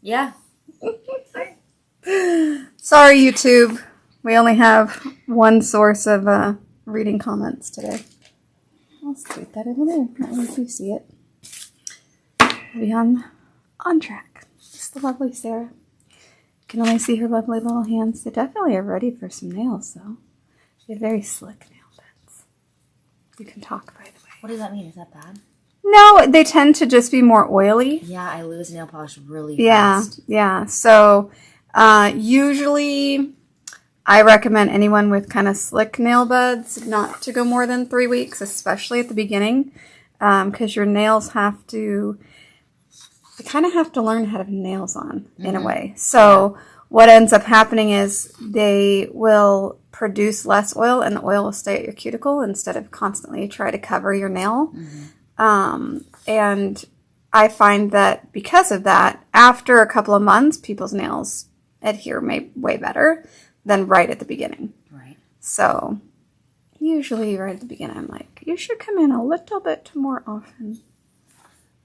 Yeah. Sorry, YouTube. We only have one source of reading comments today. I'll scoot that over there. That way you see it. We'll be on track. It's the lovely Sarah. You can only see her lovely little hands. They definitely are ready for some nails, though. They have very slick nail beds. You can talk, by the way. What does that mean? Is that bad? No, they tend to just be more oily. Yeah, I lose nail polish really fast. Yeah. So, usually I recommend anyone with kind of slick nail beds not to go more than 3 weeks, especially at the beginning, because your nails they kind of have to learn how to have nails on in a way. So what ends up happening is they will produce less oil, and the oil will stay at your cuticle instead of constantly try to cover your nail. And I find that because of that, after a couple of months, people's nails adhere way better than right at the beginning. Right. So usually right at the beginning, I'm like, you should come in a little bit more often.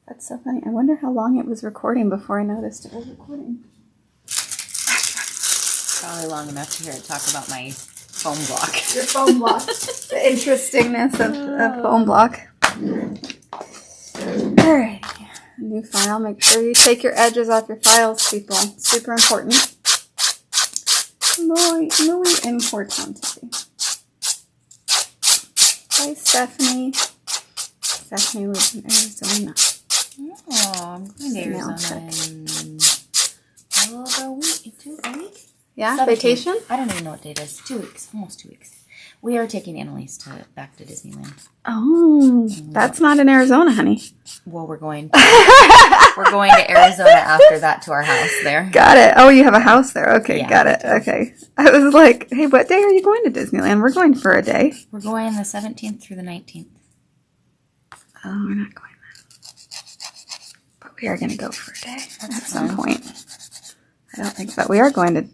That's so funny. I wonder how long it was recording before I noticed it was recording. Probably long enough to hear it talk about my foam block. Your foam block. The interestingness of foam block. Alright. New file. Make sure you take your edges off your files, people. Super important. Muy importante. Hi, Stephanie. Stephanie lives in Arizona. Oh, I'm going to Arizona in a week. Yeah, 17th. vacation? I don't even know what date it is. 2 weeks. Almost 2 weeks. We are taking Annalise back to Disneyland. Oh, that's not in Arizona, honey. Well, we're going to Arizona after that to our house there. Got it. Oh, you have a house there. Okay, Yeah, got it. Okay. I was like, hey, what day are you going to Disneyland? We're going for a day. We're going the 17th through the 19th. Oh, we're not going then. But we are going to go for a day at some point. I don't think, but we are going to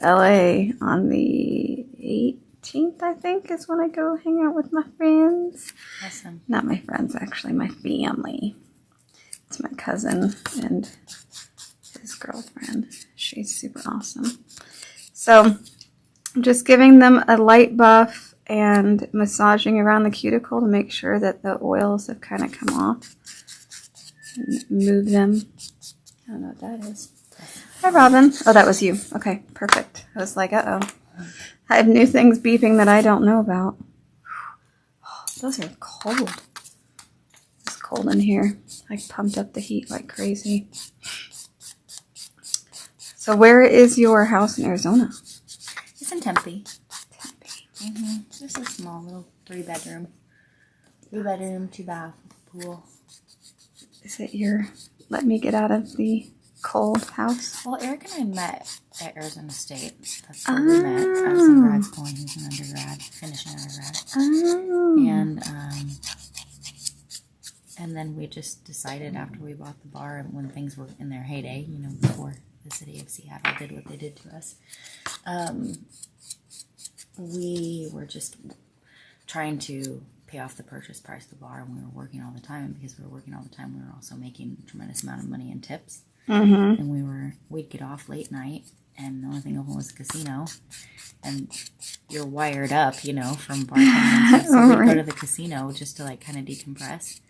LA on the 18th, I think, is when I go hang out with my friends. Awesome. Not my friends, actually, my family. It's my cousin and his girlfriend. She's super awesome. So I'm just giving them a light buff and massaging around the cuticle to make sure that the oils have kind of come off. And move them. I don't know what that is. Hi, Robin. Oh, that was you. Okay, perfect. I was like, uh-oh. I have new things beeping that I don't know about. Oh, those are cold. It's cold in here. I pumped up the heat like crazy. So where is your house in Arizona? It's in Tempe. Just a small little 3-bedroom. 3-bedroom, 2-bath, pool. Is it your let me get out of the cold house? Well, Eric and I met at Arizona State. That's where we met. I was in grad school and he was an undergrad, finishing undergrad. And then we just decided after we bought the bar and when things were in their heyday, before the city of Seattle did what they did to us, we were just trying to pay off the purchase price of the bar, and we were working all the time. Because we were working all the time, we were also making a tremendous amount of money in tips. And we'd get off late night, and the only thing open was the casino. And you're wired up, from bartending. So we'd go to the casino just to kind of decompress.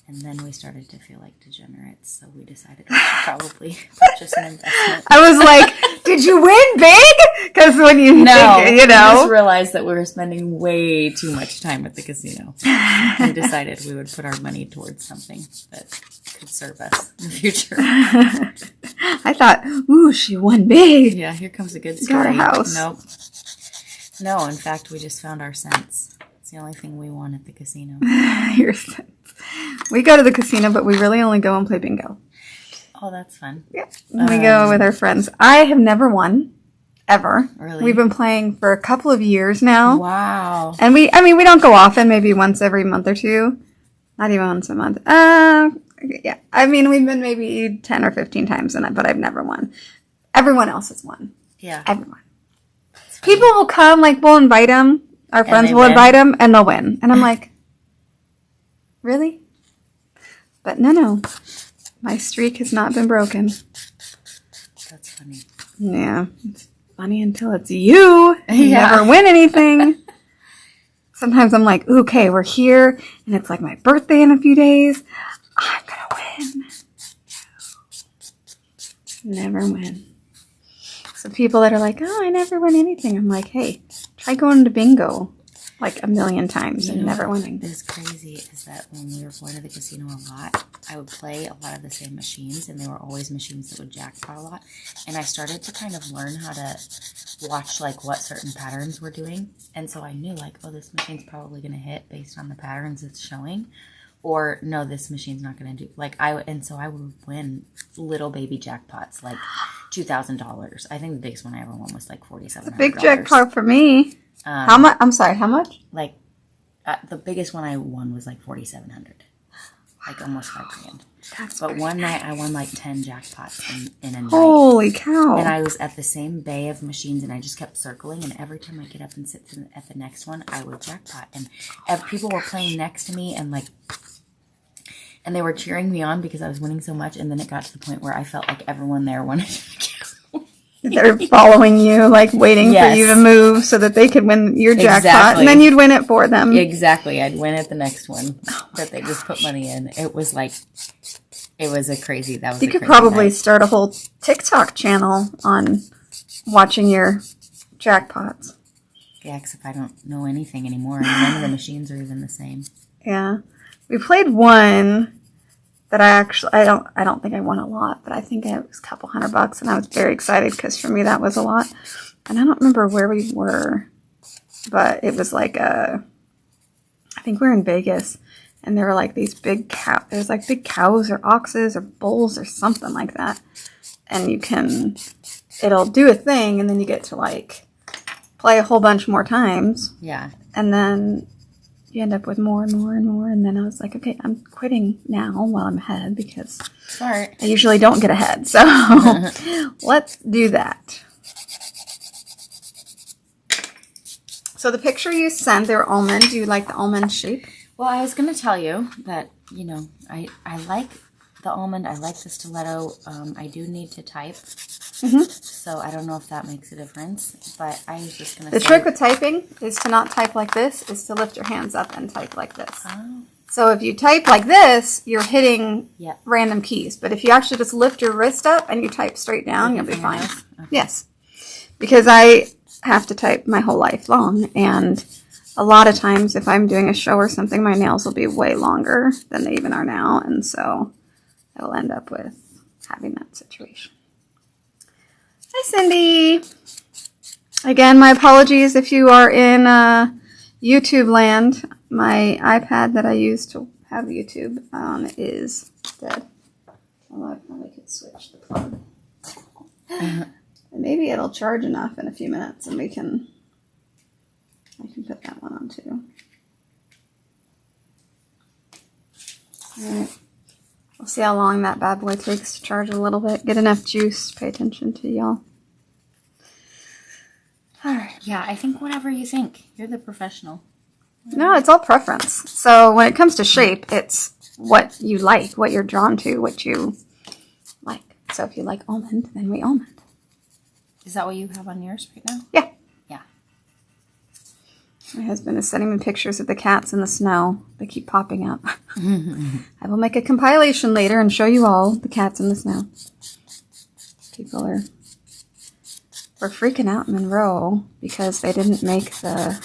And then we started to feel like degenerates, so we decided we should probably purchase an investment. I was like, did you win big? Because when you think, we just realized that we were spending way too much time at the casino. And decided we would put our money towards something that could serve us in the future. I thought, ooh, she won big. Yeah, here comes a good story. Got a house. Nope. No, in fact, we just found our cents. It's the only thing we won at the casino. Your cents. We go to the casino, but we really only go and play bingo. Oh, that's fun. Yeah. We go with our friends. I have never won. Ever. Really? We've been playing for a couple of years now. Wow. And we don't go often, maybe once every month or two. Not even once a month. Yeah. We've been maybe 10 or 15 times in it, but I've never won. Everyone else has won. Yeah. Everyone. People will come, we'll invite them. Our friends will invite them, and they'll win. And I'm like, really? But no. My streak has not been broken. That's funny. Yeah. It's funny until it's you. You Yeah. never win anything. Sometimes I'm like, okay, we're here, and it's like my birthday in a few days. I'm going to win. Never win. So people that are like, oh, I never win anything. I'm like, hey, try going to bingo like a million times and never winning. What is crazy is that when we were going to the casino a lot, I would play a lot of the same machines, and they were always machines that would jackpot a lot. And I started to kind of learn how to watch like what certain patterns were doing. And so I knew like, oh, this machine's probably going to hit based on the patterns it's showing. Or no, this machine's not going to do so I would win little baby jackpots like $2,000. I think the biggest one I ever won was like $4,700. Big jackpot for me. How much? I'm sorry, how much? Like the biggest one I won was like $4,700, like almost $5,000. But one night I won like 10 jackpots in a night. Holy cow! And I was at the same bay of machines, and I just kept circling. And every time I get up and sit at the next one, I would jackpot. And people were playing next to me, and they were cheering me on because I was winning so much. And then it got to the point where I felt like everyone there wanted to go. They're following you, like waiting for you to move so that they could win your jackpot, and then you'd win it for them. Exactly. I'd win at the next one that they just put money in. It was like, it was a crazy, that was You could probably start a whole TikTok channel on watching your jackpots. Yeah, except I don't know anything anymore. And none of the machines are even the same. Yeah. We played one that I don't think I won a lot, but I think it was a couple $100, and I was very excited because for me that was a lot. And I don't remember where we were, but it was like I think we were in Vegas, and there were like these big there's like big cows or oxes or bulls or something like that. And it'll do a thing, and then you get to like play a whole bunch more times. Yeah. And then you end up with more and more and more. And then I was like, okay, I'm quitting now while I'm ahead because Smart. I usually don't get ahead. So let's do that. So the picture you sent, they were almond. Do you like the almond shape? Well, I was going to tell you that, I like the almond. I like the stiletto. I do need to type. Mm-hmm. So I don't know if that makes a difference, but I was just going to say... The trick with typing is to not type like this, is to lift your hands up and type like this. Oh. So if you type like this, you're hitting random keys. But if you actually just lift your wrist up and you type straight down, you'll be fine. Okay. Yes. Because I have to type my whole life long, and a lot of times if I'm doing a show or something, my nails will be way longer than they even are now, and so I will end up with having that situation. Hi, Cindy. Again, my apologies if you are in YouTube land. My iPad that I use to have YouTube is dead. Although I probably could switch the plug. And maybe it'll charge enough in a few minutes, and I can put that one on too. All right. We'll see how long that bad boy takes to charge a little bit. Get enough juice. Pay attention to y'all. All right. Yeah, I think whatever you think. You're the professional. No, it's all preference. So when it comes to shape, it's what you like, what you're drawn to, what you like. So if you like almond, then we almond. Is that what you have on yours right now? Yeah. Yeah. My husband is sending me pictures of the cats in the snow. They keep popping up. I will make a compilation later and show you all the cats in the snow. People were freaking out in Monroe because they didn't make the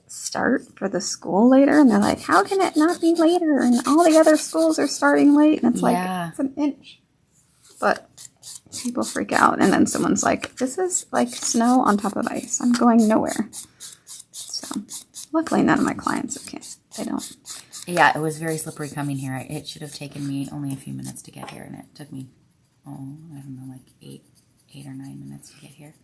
start for the school later, and they're like, how can it not be later? And all the other schools are starting late, and it's like, it's an inch. But people freak out, and then someone's like, this is like snow on top of ice. I'm going nowhere. So luckily none of my clients they don't. Yeah, it was very slippery coming here. It should have taken me only a few minutes to get here, and it took me, I don't know, like 8 or 9 minutes to get here.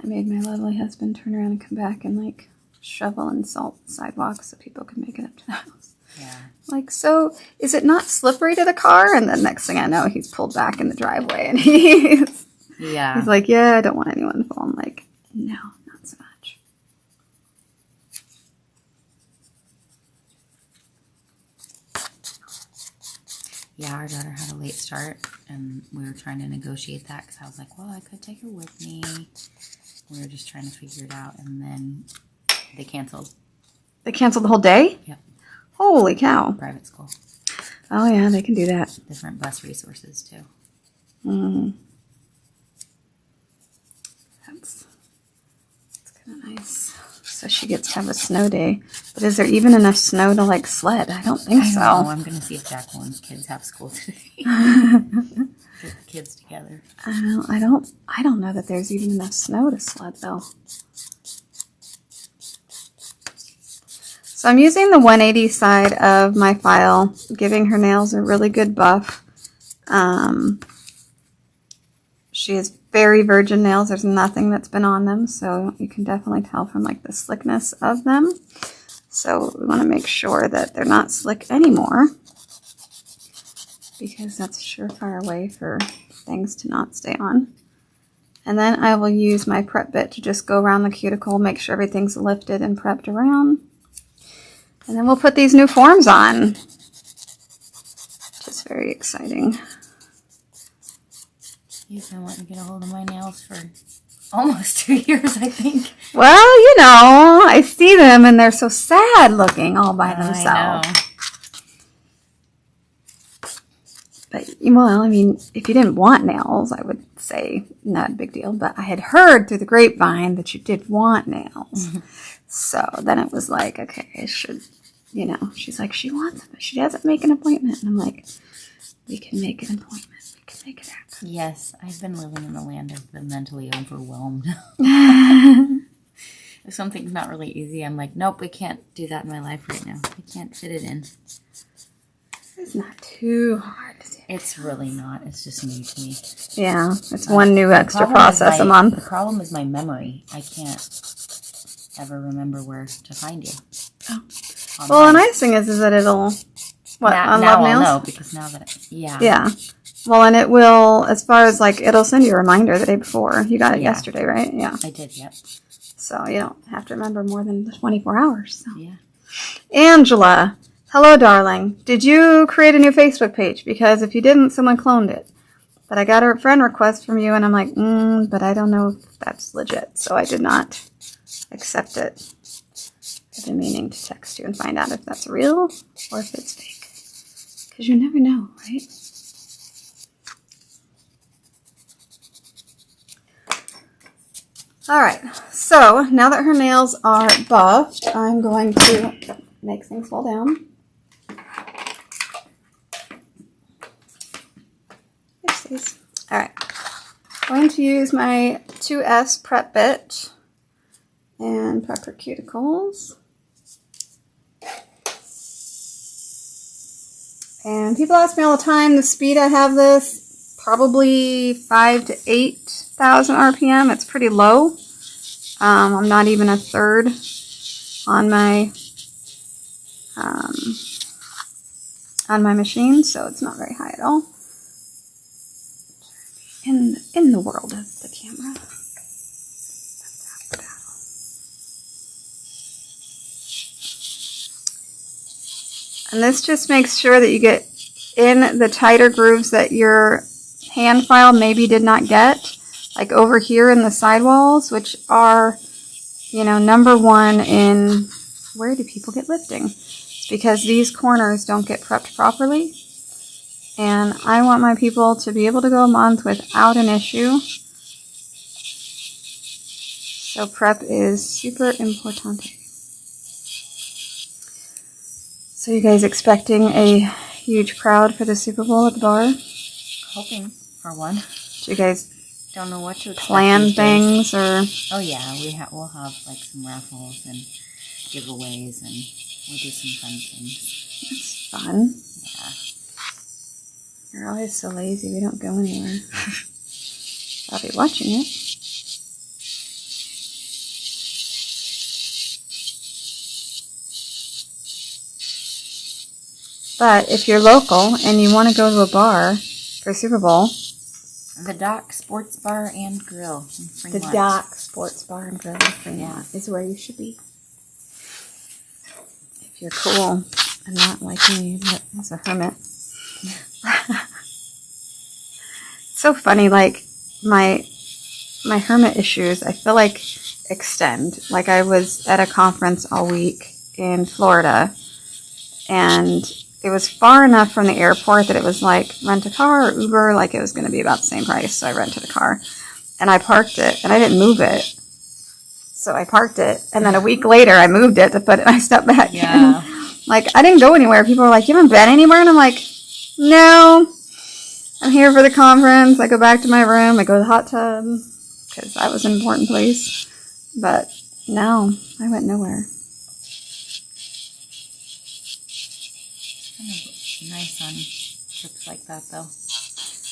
I made my lovely husband turn around and come back and like shovel and salt sidewalks so people could make it up to the house. Yeah. Like, so is it not slippery to the car? And then next thing I know, he's pulled back in the driveway, and he's like, yeah, I don't want anyone to fall. I'm like, no, not so much. Yeah, our daughter had a late start. and we were trying to negotiate that because I was like, well, I could take her with me. We were just trying to figure it out, and then they canceled. They canceled the whole day? Yep. Holy cow. Private school. Oh, yeah, they can do that. Different bus resources, too. Mm. That's kind of nice. So she gets to have a snow day. But is there even enough snow to, like, sled? I don't think so. I'm going to see if Jacqueline's kids have school today. Get the kids together. I don't know that there's even enough snow to sled, though. So I'm using the 180 side of my file, giving her nails a really good buff. She has very virgin nails. There's nothing that's been on them, so you can definitely tell from like the slickness of them. So we want to make sure that they're not slick anymore, because that's a surefire way for things to not stay on. And then I will use my prep bit to just go around the cuticle, make sure everything's lifted and prepped around. And then we'll put these new forms on, which is very exciting. You've been wanting to get a hold of my nails for almost 2 years, I think. Well, you know, I see them and they're so sad looking all by themselves. I know. But, well, I mean, if you didn't want nails, I would say not a big deal. But I had heard through the grapevine that you did want nails. So then it was like, okay, I should, you know, she's like, she wants them, but she doesn't make an appointment. And I'm like, we can make an appointment. We can make it happen. Yes, I've been living in the land of the mentally overwhelmed. If something's not really easy, I'm like, nope, we can't do that in my life right now. I can't fit it in. It's not too hard to do. It's really not. It's just new to me. Yeah, it's one new extra process a month. The problem is my memory. I can't ever remember where to find you. Oh. Well, the nice thing is that it'll, what, on Love Nails? Now I'll know, because now that, yeah. Yeah. Well, and it will, as far as like, it'll send you a reminder the day before. You got it yesterday, right? Yeah. I did, yep. So you don't have to remember more than 24 hours. So. Yeah. Angela, hello, darling. Did you create a new Facebook page? Because if you didn't, someone cloned it. But I got a friend request from you, and I'm like, but I don't know if that's legit. So I did not accept it. I've been meaning to text you and find out if that's real or if it's fake. Because you never know, right? Alright, so now that her nails are buffed, I'm going to make things fall down. Alright, I'm going to use my 2S prep bit and prep her cuticles. And people ask me all the time the speed I have this, probably 5,000 to 8,000 RPM. It's pretty low. I'm not even a third on my machine, so it's not very high at all. In the world of the camera. And this just makes sure that you get in the tighter grooves that your hand file maybe did not get, like over here in the sidewalls, which are, you know, number one in where do people get lifting? It's because these corners don't get prepped properly. And I want my people to be able to go a month without an issue. So prep is super important. So you guys expecting a huge crowd for the Super Bowl at the bar? Hoping for one. Do you guys don't know what to expect plan things or? Oh yeah, we'll have like some raffles and giveaways, and we'll do some fun things. That's fun. Yeah. You're always so lazy. We don't go anywhere. I'll be watching it. But if you're local and you want to go to a bar for Super Bowl, the Dock Sports Bar and Grill in Fremont. The Dock Sports Bar and Grill in Fremont is where you should be. If you're cool and not like me, but as a hermit. so funny. Like my hermit issues, I feel like extend. Like I was at a conference all week in Florida, and it was far enough from the airport that it was like rent a car or Uber, like it was going to be about the same price. So I rented a car and I parked it, and I didn't move it. So I parked it, and then a week later I moved it to put my stuff back in. Like I didn't go anywhere. People were like, "You haven't been anywhere?" And I'm like, "No, I'm here for the conference." I go back to my room. I go to the hot tub because that was an important place. But no, I went nowhere. Kind of nice on trips like that, though.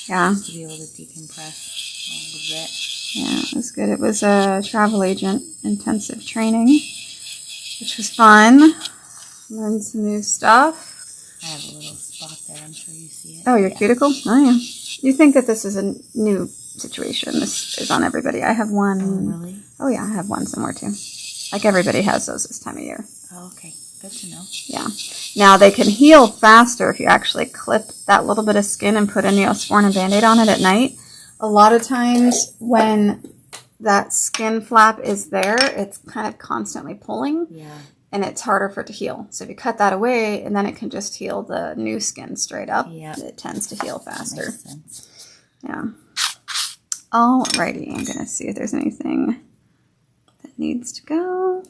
Yeah. To be able to decompress a little bit. Yeah, it was good. It was a travel agent intensive training, which was fun. Learned some new stuff. I have a little spot there. I'm sure you see it. Oh, your cuticle? Oh, yeah. You think that this is a new situation. This is on everybody. I have one. Oh, really? Oh, yeah, I have one somewhere, too. Like everybody has those this time of year. Oh, okay. Good to know. Yeah. Now, they can heal faster if you actually clip that little bit of skin and put a Neosporin and Band-Aid on it at night. A lot of times when that skin flap is there, it's kind of constantly pulling. Yeah. And it's harder for it to heal. So if you cut that away, and then it can just heal the new skin straight up, it tends to heal faster. Makes sense. Yeah. Alrighty, I'm going to see if there's anything that needs to go.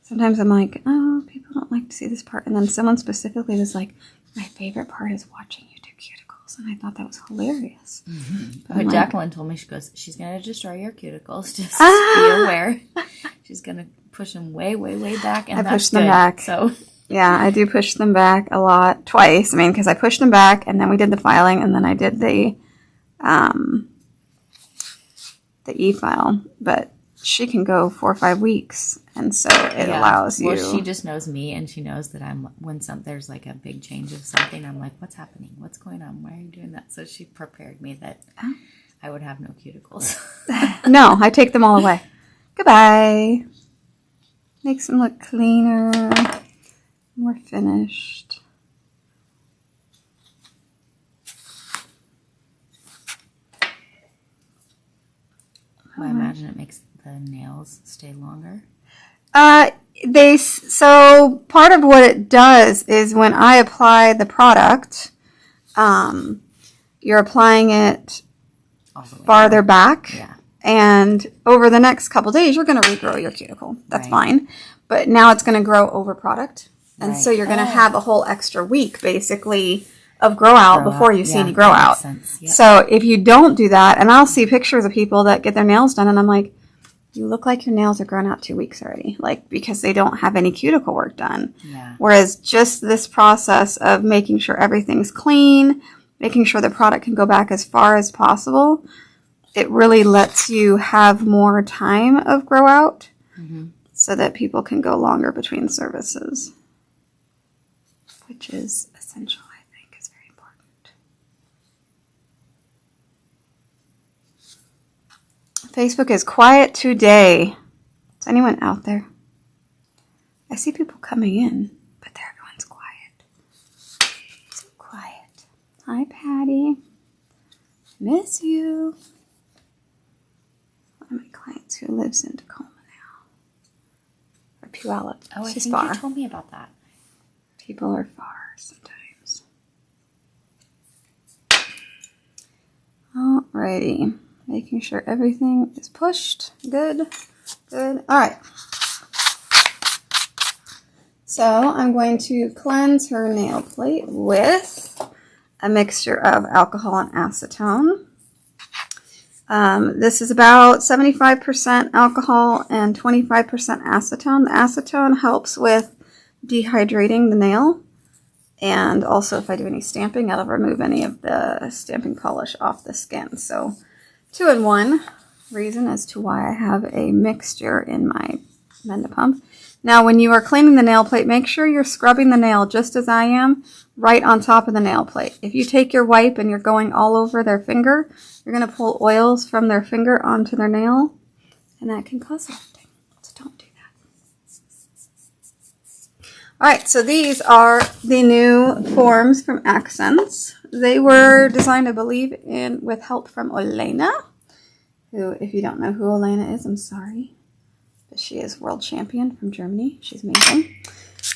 Sometimes I'm like, oh, people don't like to see this part. And then someone specifically was like, my favorite part is watching you do cuticles. And I thought that was hilarious. Mm-hmm. But Jacqueline told me, she's going to destroy your cuticles. Just be aware. She's going to push them way, way, way back. And I push them back. So yeah, I do push them back a lot. Twice. I mean, because I pushed them back, and then we did the filing, and then I did the e-file. But she can go 4 or 5 weeks, and so it allows you. Well, she just knows me, and she knows that there's like a big change of something, I'm like, what's happening? What's going on? Why are you doing that? So she prepared me that I would have no cuticles. No, I take them all away. Goodbye. Makes them look cleaner, more finished. I imagine it makes the nails stay longer. So part of what it does is when I apply the product, you're applying it farther back. Yeah. And over the next couple days, you're going to regrow your cuticle. That's fine. But now it's going to grow over product. And so you're going to have a whole extra week, basically, of grow out before you see any grow out. Yep. So if you don't do that, and I'll see pictures of people that get their nails done, and I'm like, you look like your nails are grown out 2 weeks already, like because they don't have any cuticle work done. Yeah. Whereas just this process of making sure everything's clean, making sure the product can go back as far as possible, it really lets you have more time of grow out so that people can go longer between services, which is essential, I think, is very important. Facebook is quiet today. Is anyone out there? I see people coming in, but everyone's quiet. So quiet. Hi, Patty. Miss you. One of my clients who lives in Tacoma now. Or Puyallup. Oh, I She's think far. you told me about that. People are far sometimes. Alrighty. Making sure everything is pushed. Good. Good. Alright. So I'm going to cleanse her nail plate with a mixture of alcohol and acetone. This is about 75% alcohol and 25% acetone. The acetone helps with dehydrating the nail, and also if I do any stamping, it'll remove any of the stamping polish off the skin. So 2-in-1 reason as to why I have a mixture in my Menda pump. Now when you are cleaning the nail plate, make sure you're scrubbing the nail just as I am, right on top of the nail plate. If you take your wipe and you're going all over their finger, you're going to pull oils from their finger onto their nail, and that can cause lifting. So don't do that. All right, so these are the new forms from Akzentz. They were designed, I believe, with help from Elena, who, if you don't know who Elena is, I'm sorry. But she is world champion from Germany. She's amazing.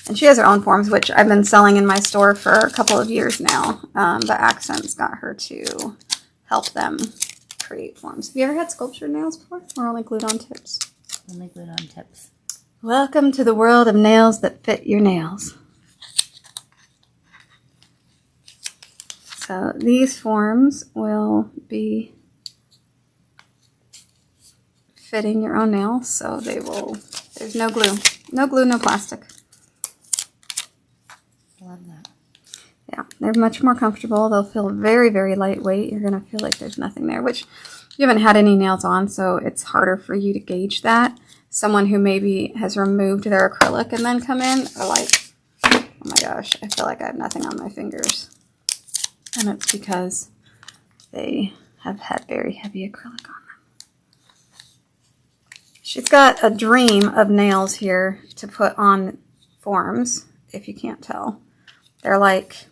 And she has her own forms, which I've been selling in my store for a couple of years now. But Akzentz got her to help them create forms. Have you ever had sculptured nails before? Or only glued on tips? Only glued on tips. Welcome to the world of nails that fit your nails. So these forms will be fitting your own nails, so they will, there's no glue. No glue, no plastic. Love that. Yeah, they're much more comfortable. They'll feel very, very lightweight. You're going to feel like there's nothing there, which you haven't had any nails on, so it's harder for you to gauge that. Someone who maybe has removed their acrylic and then come in are like, oh my gosh, I feel like I have nothing on my fingers. And it's because they have had very heavy acrylic on them. She's got a dream of nails here to put on forms, if you can't tell. They're like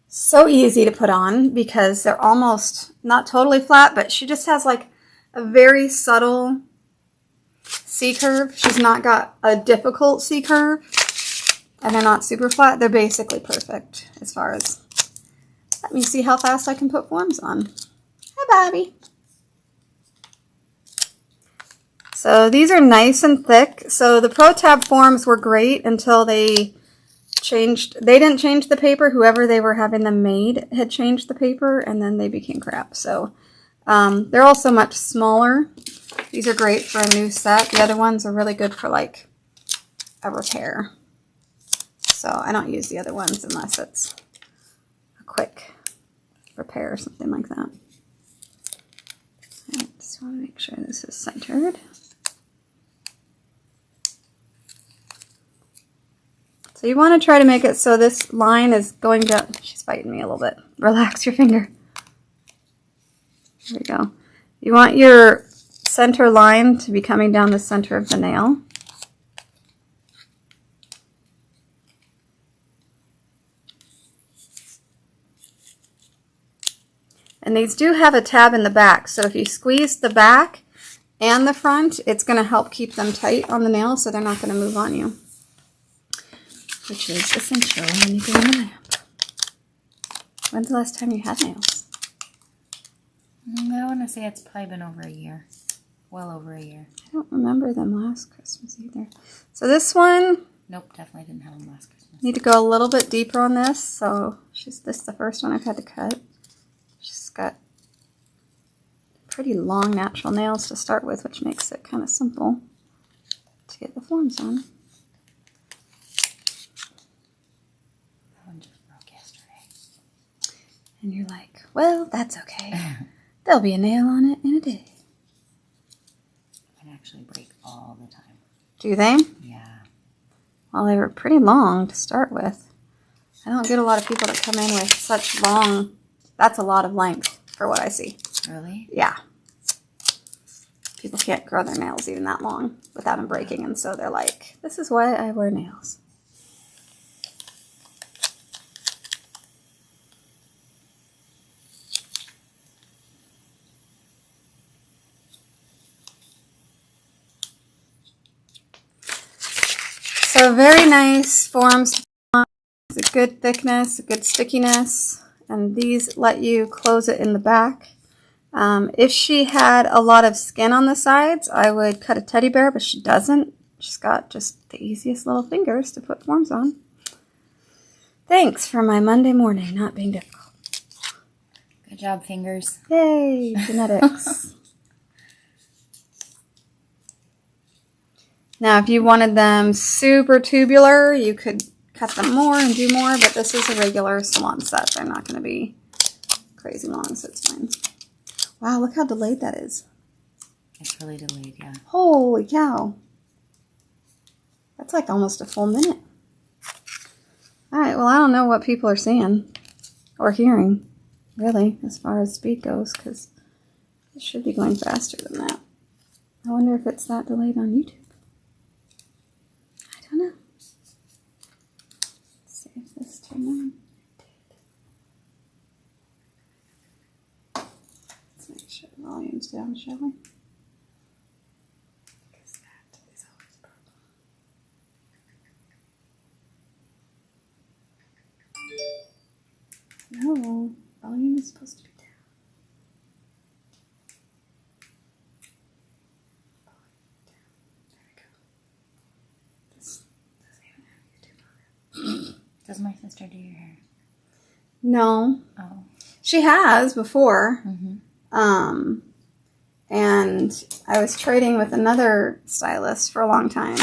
so easy to put on because they're almost not totally flat, but she just has like a very subtle C-curve. She's not got a difficult C-curve, and they're not super flat. They're basically perfect as far as, let me see how fast I can put forms on. Hi, Bobby. So these are nice and thick. So the Pro Tab forms were great until they didn't change the paper. Whoever they were having them made had changed the paper, and then they became crap. So they're also much smaller. These are great for a new set. The other ones are really good for like a repair. So I don't use the other ones unless it's a quick repair or something like that. I just want to make sure this is centered. So you want to try to make it so this line is going down. She's fighting me a little bit. Relax your finger. There we go. You want your center line to be coming down the center of the nail. And these do have a tab in the back, so if you squeeze the back and the front, it's going to help keep them tight on the nail so they're not going to move on you, which is essential when you go in the lamp. When's the last time you had nails? I want to say it's probably been over a year. Well over a year. I don't remember them last Christmas either. So this one... Nope, definitely didn't have them last Christmas. Need to go a little bit deeper on this. So this is the first one I've had to cut. She's got pretty long natural nails to start with, which makes it kind of simple to get the forms on. That one just broke yesterday. And you're like, well, that's okay. There'll be a nail on it in a day. They actually break all the time. Do they? Yeah. Well, they were pretty long to start with. I don't get a lot of people that come in with such long. That's a lot of length for what I see. Really? Yeah. People can't grow their nails even that long without them breaking, and so they're like, this is why I wear nails. So very nice forms. It's a good thickness, a good stickiness, and these let you close it in the back. If she had a lot of skin on the sides, I would cut a teddy bear, but she doesn't. She's got just the easiest little fingers to put forms on. Thanks for my Monday morning not being difficult. Good job, fingers. Yay, genetics. Now, if you wanted them super tubular, you could cut them more and do more, but this is a regular salon set. They're not going to be crazy long, so it's fine. Wow, look how delayed that is. It's really delayed, yeah. Holy cow. That's like almost a full minute. All right, well, I don't know what people are seeing or hearing, really, as far as speed goes, because it should be going faster than that. I wonder if it's that delayed on YouTube. I don't know. I know. Let's make sure the volume's down, shall we? Because that is always a problem. No, volume is supposed to be down. There we go. This doesn't even have YouTube on it. Does my sister do your hair? No. Oh. She has before. Mm-hmm. And I was trading with another stylist for a long time.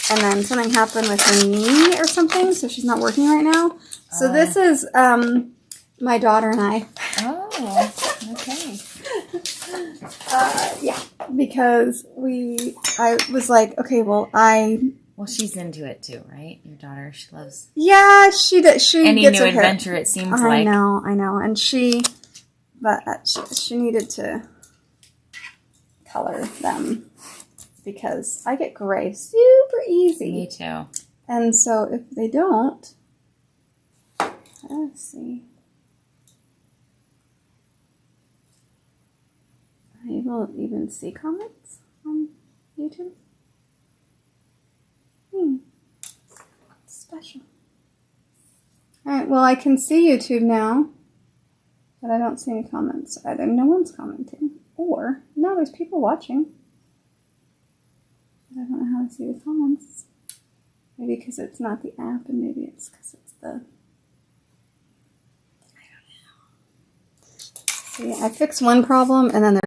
And then something happened with her knee or something, so she's not working right now. So this is my daughter and I. Oh, okay. Yeah, because I was like, okay, well, Well, she's into it too, right? Your daughter, she loves. Yeah, she Any gets new her hair. adventure, it seems I like. know, and she needed to color them because I get gray super easy. Me too. And so if they don't, let's see. You won't even see comments on YouTube. Special. Alright, well, I can see YouTube now, but I don't see any comments. Either no one's commenting, or no, there's people watching. But I don't know how to see the comments. Maybe because it's not the app, and maybe it's because it's the... I don't know. See, I fixed one problem, and then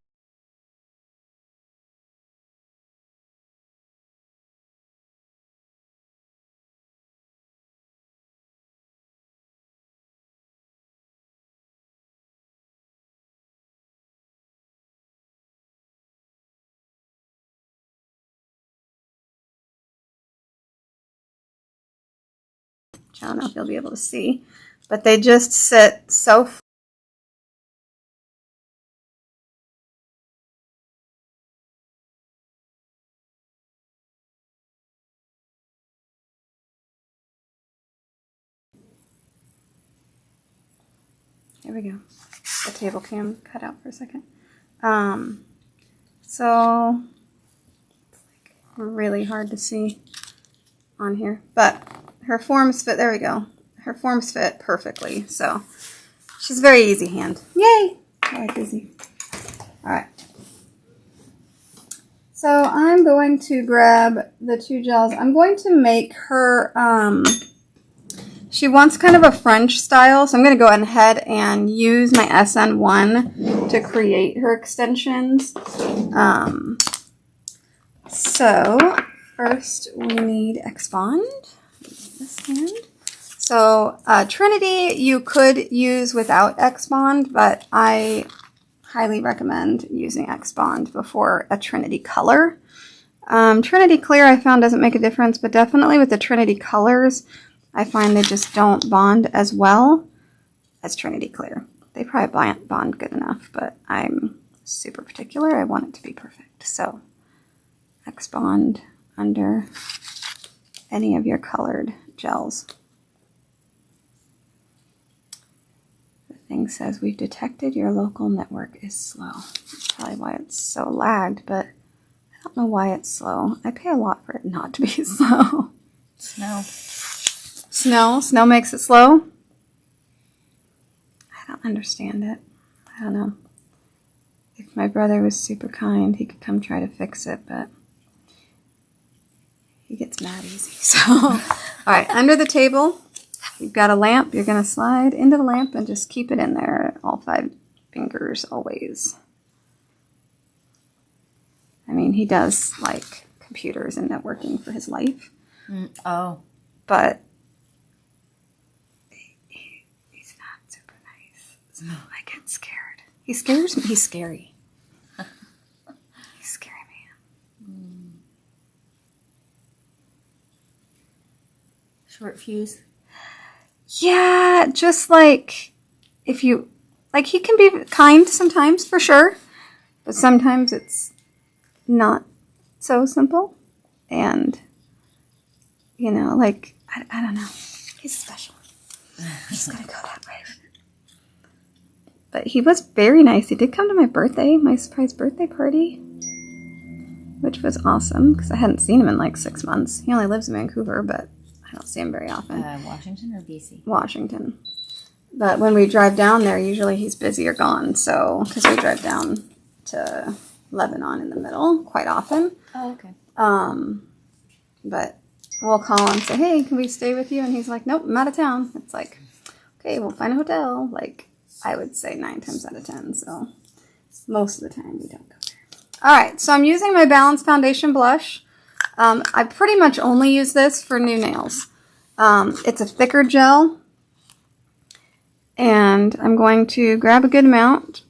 I don't know if you'll be able to see, but they just sit so. Here we go. The table cam cut out for a second. So it's like really hard to see on here, but her forms fit. There we go. Her forms fit perfectly. So she's a very easy hand. Yay! I like easy. All right. So I'm going to grab the two gels. I'm going to make her. She wants kind of a French style, so I'm going to go ahead and use my SN1 to create her extensions. So first we need X-Bond. This hand. So Trinity you could use without X-Bond, but I highly recommend using X-Bond before a Trinity color. Trinity Clear I found doesn't make a difference, but definitely with the Trinity colors, I find they just don't bond as well as Trinity Clear. They probably bond good enough, but I'm super particular. I want it to be perfect. So X-Bond under any of your colored gels. The thing says, we've detected your local network is slow. That's probably why it's so lagged, but I don't know why it's slow. I pay a lot for it not to be slow. Snow makes it slow? I don't understand it. I don't know. If my brother was super kind, he could come try to fix it, but he gets mad easy. So, all right, under the table, you've got a lamp. You're going to slide into the lamp and just keep it in there, all 5 fingers always. I mean, he does like computers and networking for his life. Oh. But he's not super nice. So I get scared. He scares me. He's scary. He's scary, man. Short fuse. Yeah, just like if you like, he can be kind sometimes for sure, but sometimes it's not so simple. And you know, like I don't know. He's special. He's going to go that way. But he was very nice. He did come to my birthday, my surprise birthday party, which was awesome because I hadn't seen him in like 6 months. He only lives in Vancouver, but I don't see him very often. Washington or BC? Washington. But when we drive down there, usually he's busy or gone. So, because we drive down to Lebanon in the middle quite often. Oh, okay. But we'll call and say, hey, can we stay with you? And he's like, nope, I'm out of town. It's like, okay, we'll find a hotel. Like, I would say 9 times out of 10. So most of the time we don't go there. All right, so I'm using my Balanced Foundation Blush. I pretty much only use this for new nails. It's a thicker gel. And I'm going to grab a good amount.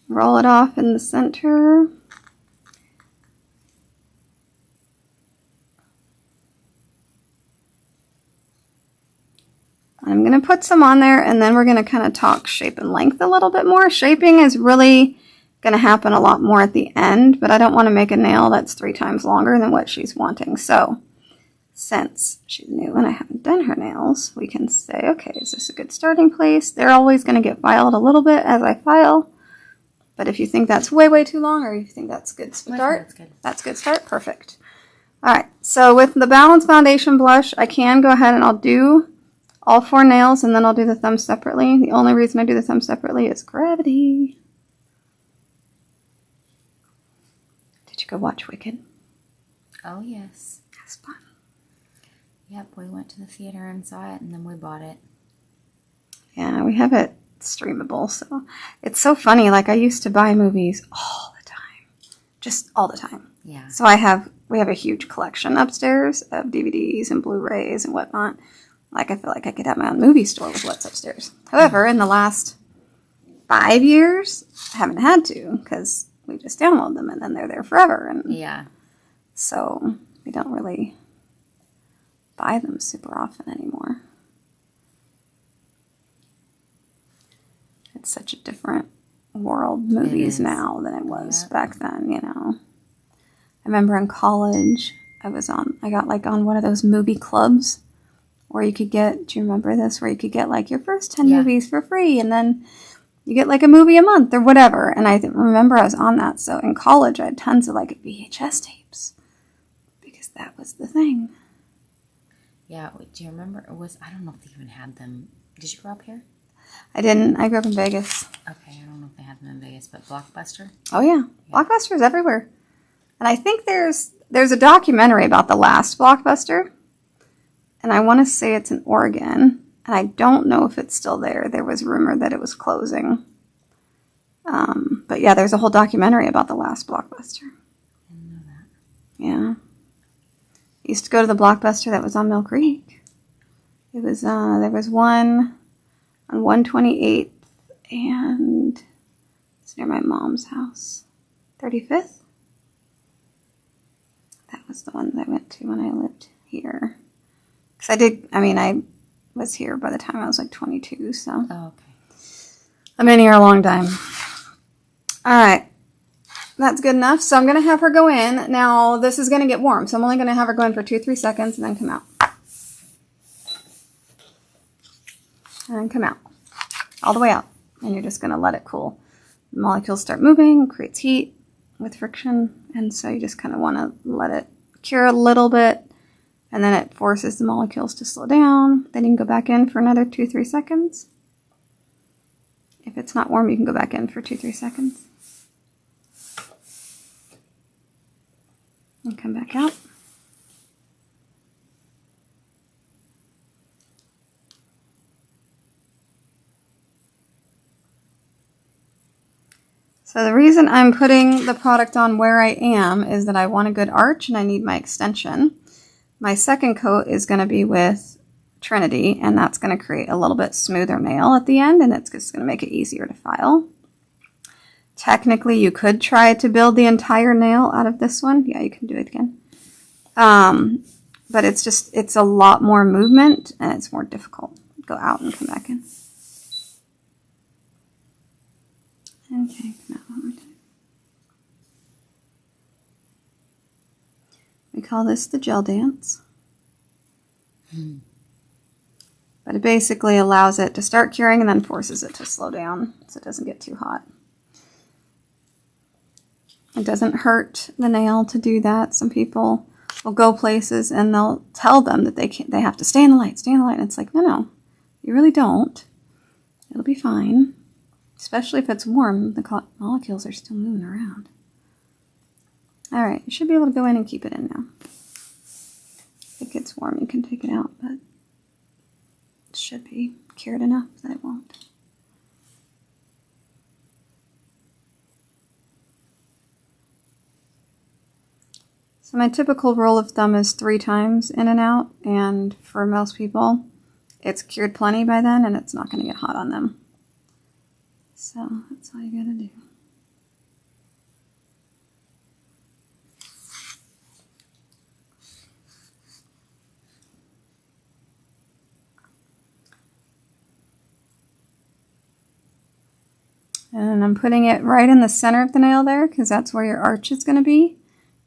Roll it off in the center. I'm going to put some on there, and then we're going to kind of talk shape and length a little bit more. Shaping is really going to happen a lot more at the end, but I don't want to make a nail that's 3 times longer than what she's wanting. So since she's new and I haven't done her nails, we can say, okay, is this a good starting place? They're always going to get filed a little bit as I file. But if you think that's way, way too long, or you think that's a good start, that's a good start, perfect. All right, so with the Balanced Foundation Blush, I can go ahead and I'll do all 4 nails, and then I'll do the thumb separately. The only reason I do the thumb separately is gravity. Did you go watch Wicked? Oh, yes. That's fun. Yep, we went to the theater and saw it, and then we bought it. Yeah, we have it streamable, so it's so funny. Like, I used to buy movies all the time. Just all the time. Yeah. So we have a huge collection upstairs of DVDs and Blu-rays and whatnot. Like, I feel like I could have my own movie store with what's upstairs. However, in the last 5 years, I haven't had to because we just download them and then they're there forever. And yeah. So we don't really buy them super often anymore. It's such a different world, movies now, than it was back then, you know. I remember in college, I got like on one of those movie clubs where you could get, do you remember this? Where you could get like your first 10 movies for free, and then you get like a movie a month or whatever. And I remember I was on that. So in college, I had tons of like VHS tapes because that was the thing. Yeah, do you remember? I don't know if they even had them. Did you grow up here? I didn't. I grew up in Vegas. Okay, I don't know if they had them in Vegas, but Blockbuster? Oh, yeah. Blockbuster's everywhere. And I think there's a documentary about the last Blockbuster. And I want to say it's in Oregon. And I don't know if it's still there. There was rumor that it was closing. But yeah, there's a whole documentary about the last Blockbuster. I didn't know that. Yeah. I used to go to the Blockbuster that was on Mill Creek. It was, there was one on 128th, and it's near my mom's house. 35th? That was the one that I went to when I lived here. Because I was here by the time I was like 22, so. Oh, okay. I've been here a long time. All right. That's good enough. So I'm going to have her go in. Now, this is going to get warm, so I'm only going to have her go in for 2-3 seconds and then come out. And then come out. All the way out. And you're just going to let it cool. The molecules start moving, creates heat with friction, and so you just kind of want to let it cure a little bit, and then it forces the molecules to slow down. Then you can go back in for another 2-3 seconds. If it's not warm, you can go back in for 2-3 seconds. And come back out. So the reason I'm putting the product on where I am is that I want a good arch and I need my extension. My second coat is going to be with Trinity, and that's going to create a little bit smoother nail at the end, and it's just going to make it easier to file. Technically, you could try to build the entire nail out of this one. Yeah, you can do it again. But it's a lot more movement, and it's more difficult. Go out and come back in. Okay, come out one more time. We call this the gel dance. But it basically allows it to start curing and then forces it to slow down so it doesn't get too hot. It doesn't hurt the nail to do that. Some people will go places and they'll tell them that they have to stay in the light, stay in the light. And it's like, no, you really don't. It'll be fine. Especially if it's warm, the molecules are still moving around. All right, you should be able to go in and keep it in now. If it gets warm, you can take it out, but it should be cured enough that it won't. So my typical rule of thumb is 3 times in and out, and for most people, it's cured plenty by then, and it's not going to get hot on them. So that's all you gotta do. And I'm putting it right in the center of the nail there because that's where your arch is going to be.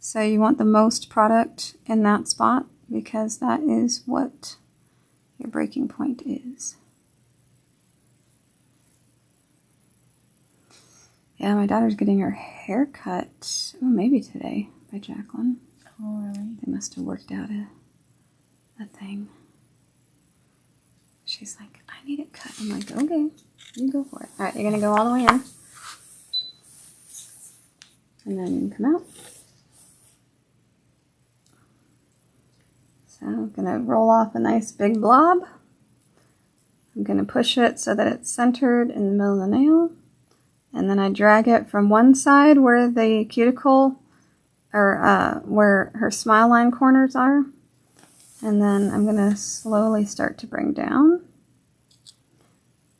So you want the most product in that spot because that is what your breaking point is. Yeah, my daughter's getting her hair cut, maybe today, by Jacqueline. Oh, really? They must have worked out a thing. She's like, I need it cut. I'm like, okay, you go for it. All right, you're going to go all the way in. And then you can come out. So I'm going to roll off a nice big blob. I'm going to push it so that it's centered in the middle of the nail. And then I drag it from one side where the cuticle, or where her smile line corners are. And then I'm going to slowly start to bring down.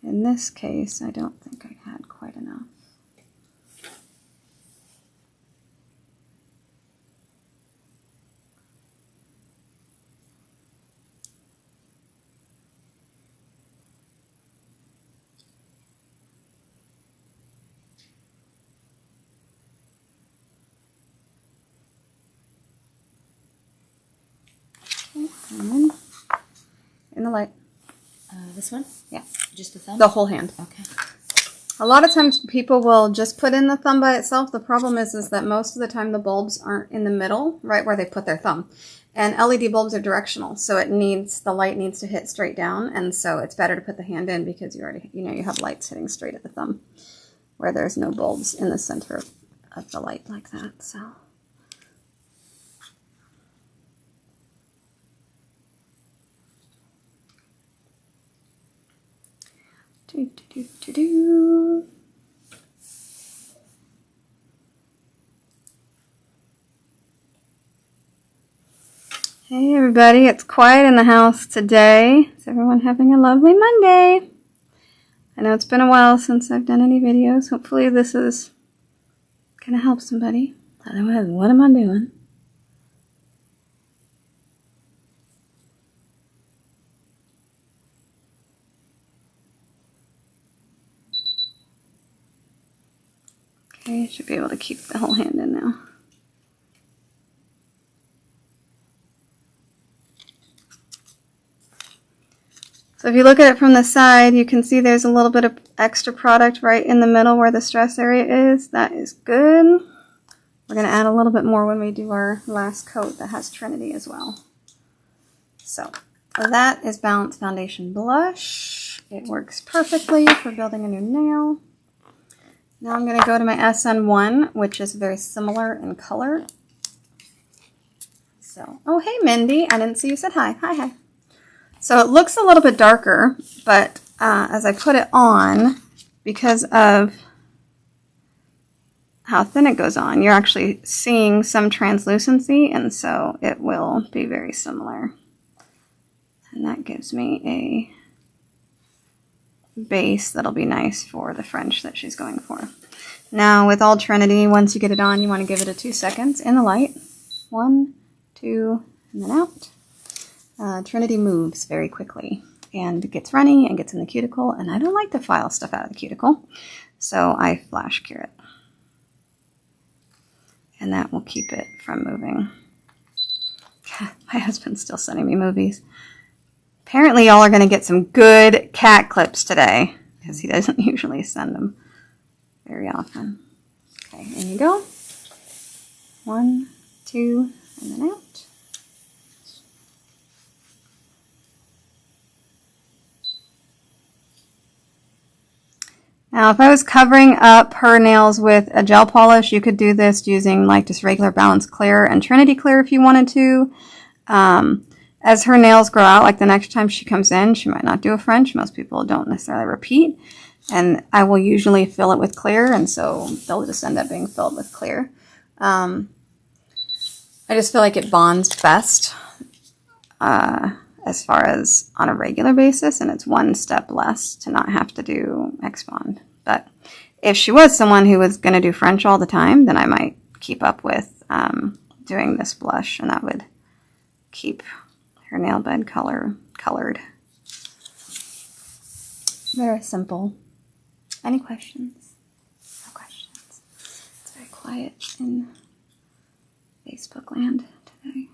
In this case, I don't think I had quite enough. And then in the light. This one? Yeah. Just the thumb? The whole hand. Okay. A lot of times people will just put in the thumb by itself. The problem is that most of the time the bulbs aren't in the middle, right where they put their thumb. And LED bulbs are directional, so the light needs to hit straight down, and so it's better to put the hand in because you already, you have lights hitting straight at the thumb where there's no bulbs in the center of the light like that, so. Hey everybody, it's quiet in the house today. Is everyone having a lovely Monday? I know it's been a while since I've done any videos. Hopefully this is gonna help somebody. Otherwise, what am I doing? Okay, I should be able to keep the whole hand in now. So if you look at it from the side, you can see there's a little bit of extra product right in the middle where the stress area is. That is good. We're going to add a little bit more when we do our last coat that has Trinity as well. So that is Balance Foundation Blush. It works perfectly for building a new nail. Now I'm going to go to my SN1, which is very similar in color. So, oh hey Mindy, I didn't see you said hi. Hi. So it looks a little bit darker, but as I put it on, because of how thin it goes on, you're actually seeing some translucency, and so it will be very similar. And that gives me a base that'll be nice for the French that she's going for. Now with all Trinity, once you get it on, you want to give it a 2 seconds in the light. 1, 2, and then out. Trinity moves very quickly and gets runny and gets in the cuticle, and I don't like to file stuff out of the cuticle, so I flash cure it. And that will keep it from moving. My husband's still sending me movies. Apparently y'all are going to get some good cat clips today because he doesn't usually send them very often. Okay, in you go. 1, 2, and then out. Now, if I was covering up her nails with a gel polish, you could do this using like just regular Balance Clear and Trinity Clear if you wanted to. As her nails grow out, like the next time she comes in, she might not do a French. Most people don't necessarily repeat. And I will usually fill it with clear, and so they'll just end up being filled with clear. I just feel like it bonds best as far as on a regular basis, and it's one step less to not have to do X-Bond. But if she was someone who was going to do French all the time, then I might keep up with doing this blush, and that would keep her nail bed colored. Very simple. Any questions? No questions. It's very quiet in Facebook land today.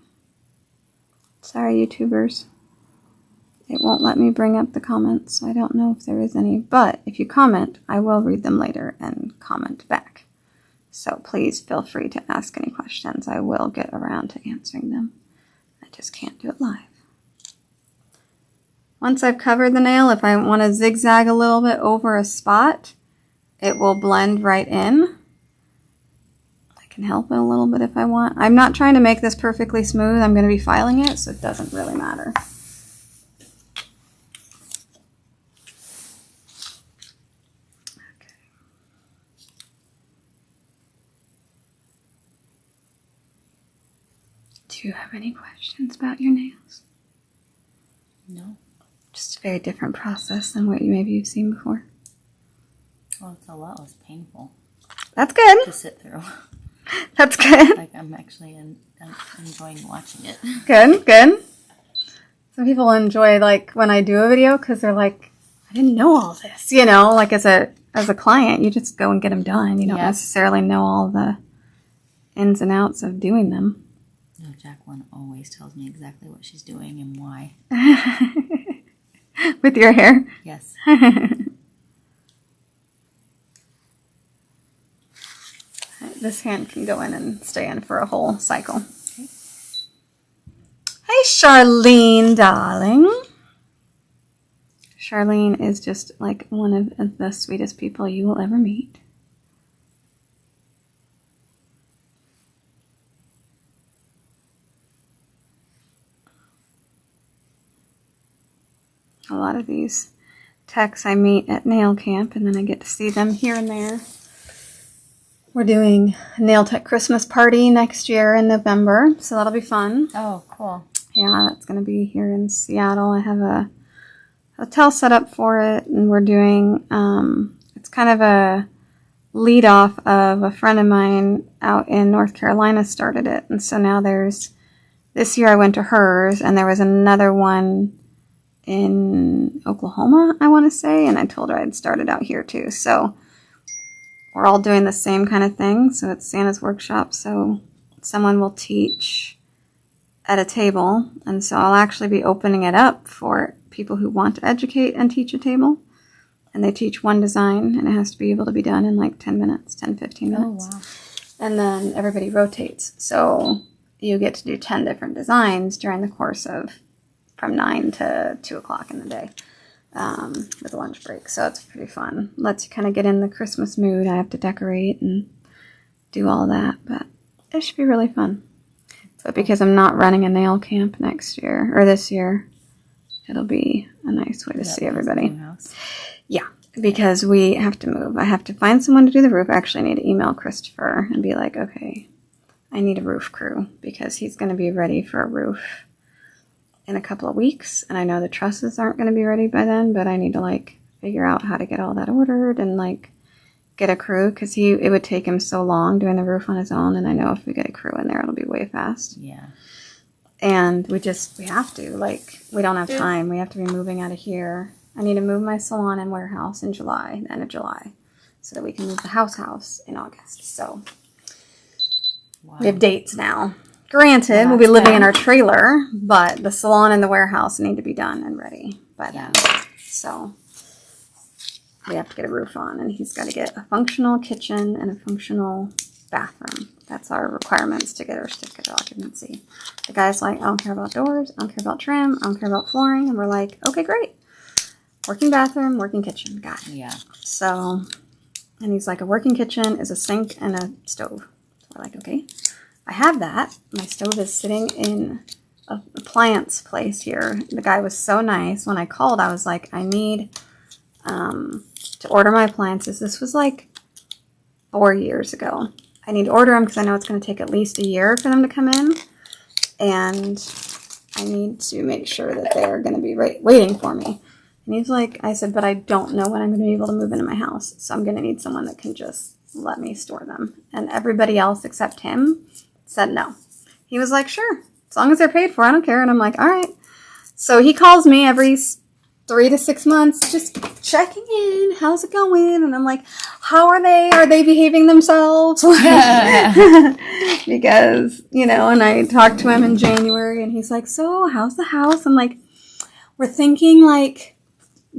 Sorry, YouTubers. It won't let me bring up the comments, so I don't know if there is any. But if you comment, I will read them later and comment back. So please feel free to ask any questions. I will get around to answering them. I just can't do it live. Once I've covered the nail, if I want to zigzag a little bit over a spot, it will blend right in. I can help it a little bit if I want. I'm not trying to make this perfectly smooth. I'm going to be filing it, so it doesn't really matter. Okay. Do you have any questions about your nails? No. Just a very different process than what maybe you've seen before. Well, it's a lot less painful. That's good. To sit through. That's good. Like, I'm actually enjoying watching it. Good, good. Some people enjoy, like, when I do a video because they're like, I didn't know all this. You know, like as a client, you just go and get them done. You don't necessarily know all the ins and outs of doing them. No, Jacqueline always tells me exactly what she's doing and why. With your hair? Yes. This hand can go in and stay in for a whole cycle. Okay. Hey, Charlene, darling. Charlene is just like one of the sweetest people you will ever meet. A lot of these techs I meet at nail camp, and then I get to see them here and there. We're doing a nail tech Christmas party next year in November, so that'll be fun. Oh, cool. Yeah, that's going to be here in Seattle. I have a hotel set up for it, and we're doing, it's kind of a lead off of a friend of mine out in North Carolina started it. And so now this year I went to hers, and there was another one in Oklahoma, I want to say, and I told her I'd started out here too. So we're all doing the same kind of thing. So it's Santa's workshop. So someone will teach at a table. And so I'll actually be opening it up for people who want to educate and teach a table. And they teach one design, and it has to be able to be done in like 10 minutes, 10, 15 minutes. Oh, wow. And then everybody rotates. So you get to do 10 different designs during the course of from 9 to 2 o'clock in the day with a lunch break. So it's pretty fun. Lets you kind of get in the Christmas mood. I have to decorate and do all that, but it should be really fun. But because I'm not running a nail camp next year, or this year, it'll be a nice way to see everybody. Yeah, because we have to move. I have to find someone to do the roof. I actually need to email Christopher and be like, okay, I need a roof crew because he's going to be ready for a roof in a couple of weeks, and I know the trusses aren't going to be ready by then, but I need to like figure out how to get all that ordered and like get a crew, because it would take him so long doing the roof on his own, and I know if we get a crew in there it'll be way fast. Yeah. And we have to, like, we don't have time. We have to be moving out of here. I need to move my salon and warehouse in July, the end of July, so that we can move the house in August. So we have dates now. Granted, we'll be that's living in good. our trailer, but the salon and the warehouse need to be done and ready by then. So we have to get a roof on, and he's got to get a functional kitchen and a functional bathroom. That's our requirements to get our certificate of occupancy. The guy's like, I don't care about doors, I don't care about trim, I don't care about flooring. And we're like, okay, great. Working bathroom, working kitchen. Got it. Yeah. So, and he's like, a working kitchen is a sink and a stove. So we're like, okay, I have that. My stove is sitting in a appliance place here. The guy was so nice. When I called, I was like, I need to order my appliances. This was like 4 years ago. I need to order them because I know it's going to take at least a year for them to come in. And I need to make sure that they're going to be waiting for me. And he's like, I said, but I don't know when I'm going to be able to move into my house. So I'm going to need someone that can just let me store them. And everybody else except him said no. He was like, sure, as long as they're paid for, I don't care. And I'm like, all right. So he calls me every 3 to 6 months, just checking in. How's it going? And I'm like, how are they? Are they behaving themselves? Because, you know, and I talked to him in January and he's like, so how's the house? I'm like, we're thinking like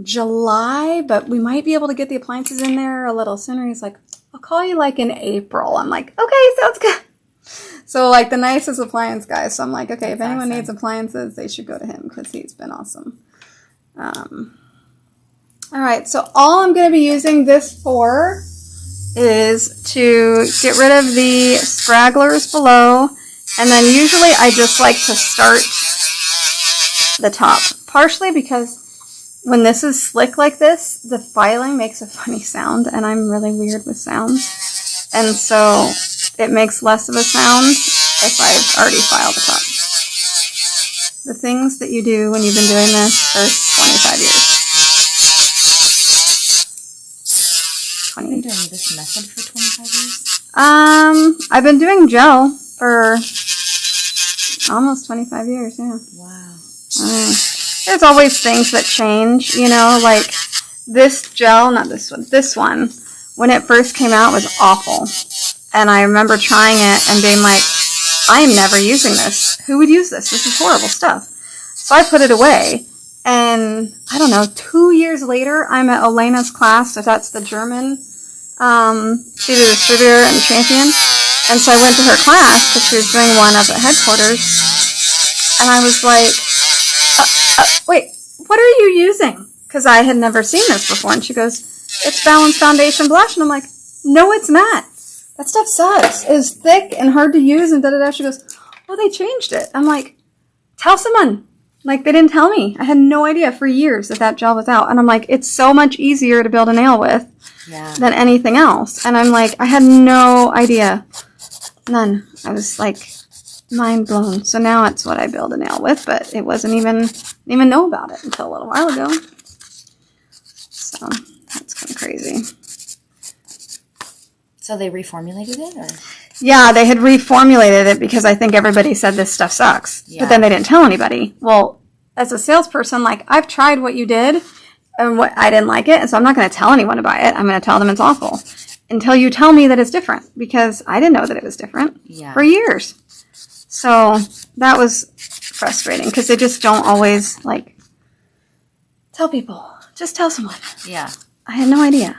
July, but we might be able to get the appliances in there a little sooner. He's like, I'll call you like in April. I'm like, okay, sounds good. So like the nicest appliance guy. So I'm like, okay, if anyone needs appliances, they should go to him because he's been awesome. All right, so all I'm going to be using this for is to get rid of the scragglers below, and then usually I just like to start the top, partially because when this is slick like this, the filing makes a funny sound, and I'm really weird with sounds, and so it makes less of a sound if I've already filed the top. The things that you do when you've been doing this for 25 years. You've been doing this method for 25 years? I've been doing gel for almost 25 years, yeah. Wow. There's always things that change, you know, like this gel, not this one, this one, when it first came out was awful. And I remember trying it and being like, I am never using this. Who would use this? This is horrible stuff. So I put it away. And I don't know, 2 years later, I'm at Elena's class. So that's the German, she's a distributor and champion. And so I went to her class because she was doing one up at headquarters. And I was like, wait, what are you using? Because I had never seen this before. And she goes, it's Balance Foundation Blush. And I'm like, no, it's not. That stuff sucks. It's thick and hard to use and da-da-da. She goes, oh, they changed it. I'm like, tell someone. Like, they didn't tell me. I had no idea for years that gel was out. And I'm like, it's so much easier to build a nail with than anything else. And I'm like, I had no idea. None. I was like, mind blown. So now it's what I build a nail with, but it wasn't even know about it until a little while ago. So that's kind of crazy. So they reformulated it, or? Yeah, they had reformulated it because I think everybody said this stuff sucks. Yeah. But then they didn't tell anybody. Well, as a salesperson, like, I've tried what you did and what I didn't like it, and so I'm not going to tell anyone about it. I'm going to tell them it's awful until you tell me that it's different, because I didn't know that it was different for years. So that was frustrating because they just don't always, like, tell people. Just tell someone. Yeah. I had no idea.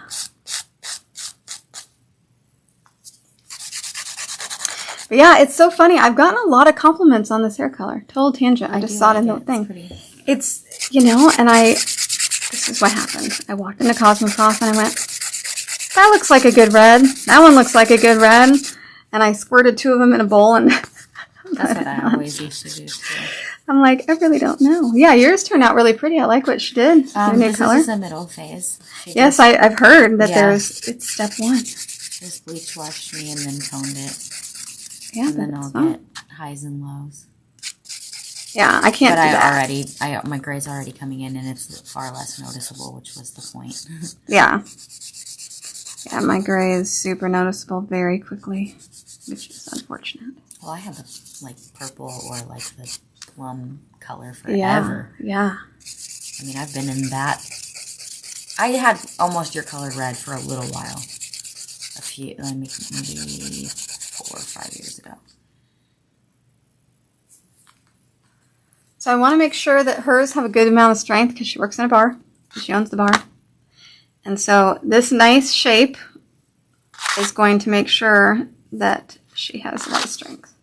But yeah, it's so funny. I've gotten a lot of compliments on this hair color. Total tangent. I just saw it in the thing. It's, you know, and this is what happened. I walked into Cosmoprof and I went, that looks like a good red. That one looks like a good red. And I squirted 2 of them in a bowl and that's what I always used to do too. I'm like, I really don't know. Yeah, yours turned out really pretty. I like what she did. This is the middle phase. Yes, I've heard that it's step 1. Just bleach washed me and then toned it. Yeah, and then I'll get highs and lows. Yeah, I can't do that. My gray's already coming in, and it's far less noticeable, which was the point. Yeah. Yeah, my gray is super noticeable very quickly, which is unfortunate. Well, I have the, like, purple or, like, the plum color forever. Yeah. I mean, I've been in that. I had almost your colored red for a little while. Maybe 4 or 5 years ago. So I want to make sure that hers have a good amount of strength because she works in a bar. She owns the bar. And so this nice shape is going to make sure that she has a lot of strength.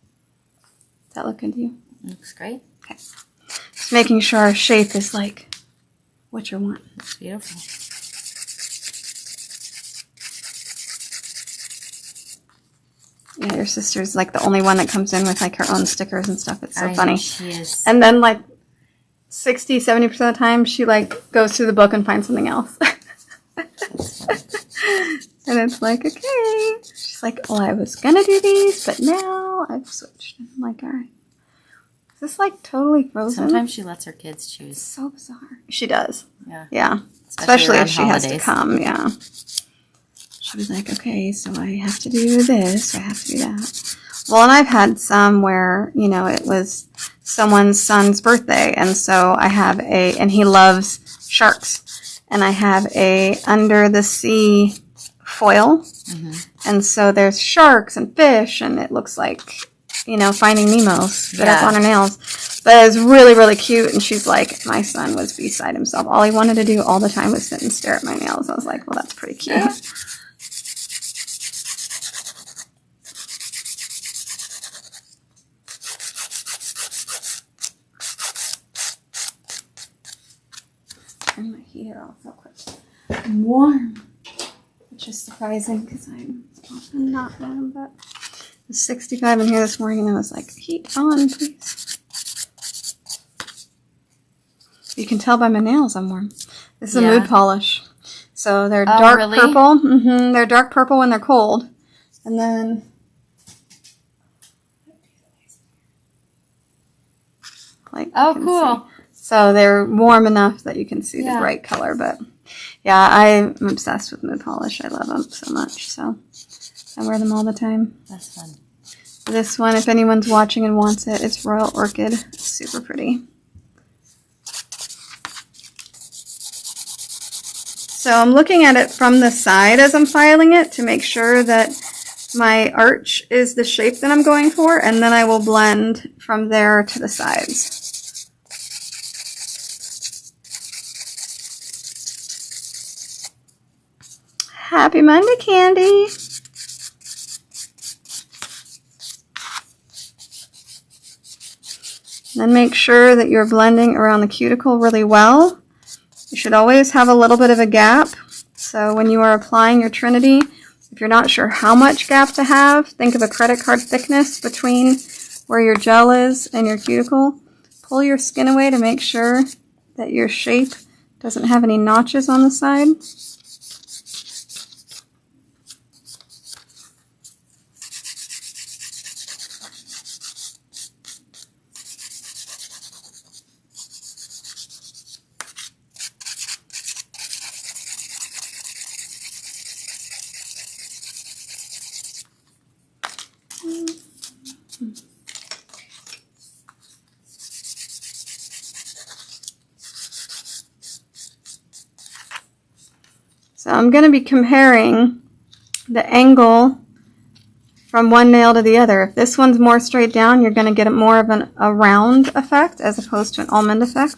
Does that look good to you? Looks great. Okay. Just making sure our shape is like what you want. It's beautiful. Yeah, your sister's like the only one that comes in with like her own stickers and stuff. It's so funny. She is. And then like 60-70% of the time she like goes through the book and finds something else. And it's like, okay. She's like, well, I was gonna do these, but now I've switched. And I'm like, all right. Is this like totally frozen? Sometimes she lets her kids choose. So bizarre. She does. Yeah. Yeah. Especially if she holidays. has to come. Yeah. She was like, okay, so I have to do this. I have to do that. Well, and I've had some where, you know, it was someone's son's birthday. And so I have and he loves sharks. And I have a under the sea foil. Mm-hmm. And so there's sharks and fish, and it looks like, you know, Finding Nemo spit up on her nails. But it was really, really cute. And she's like, my son was beside himself. All he wanted to do all the time was sit and stare at my nails. I was like, well, that's pretty cute. Yeah. Turn my heater off real quick. I'm warm, which is surprising because I'm often not warm, but it was 65 in here this morning and I was like, heat on, please. You can tell by my nails I'm warm. This is a mood polish. So they're dark purple. Mm-hmm. They're dark purple when they're cold. And then like, oh, cool. So they're warm enough that you can see the bright color. But yeah, I'm obsessed with mood polish. I love them so much. So I wear them all the time. That's fun. This one, if anyone's watching and wants it, it's Royal Orchid. It's super pretty. So I'm looking at it from the side as I'm filing it to make sure that my arch is the shape that I'm going for, and then I will blend from there to the sides. Happy Monday, Candy! Then make sure that you're blending around the cuticle really well. You should always have a little bit of a gap. So when you are applying your Trinity, if you're not sure how much gap to have, think of a credit card thickness between where your gel is and your cuticle. Pull your skin away to make sure that your shape doesn't have any notches on the side. So I'm going to be comparing the angle from one nail to the other. If this one's more straight down, you're going to get more of a round effect as opposed to an almond effect.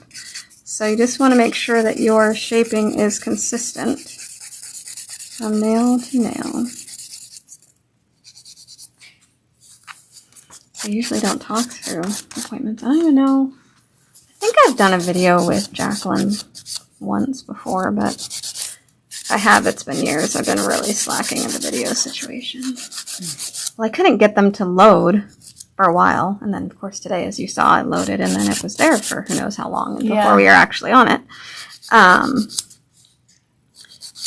So you just want to make sure that your shaping is consistent from nail to nail. I usually don't talk through appointments. I don't even know. I think I've done a video with Jacqueline once before, but I have. It's been years. I've been really slacking in the video situation. Well, I couldn't get them to load for a while. And then, of course, today, as you saw, it loaded. And then it was there for who knows how long before we were actually on it.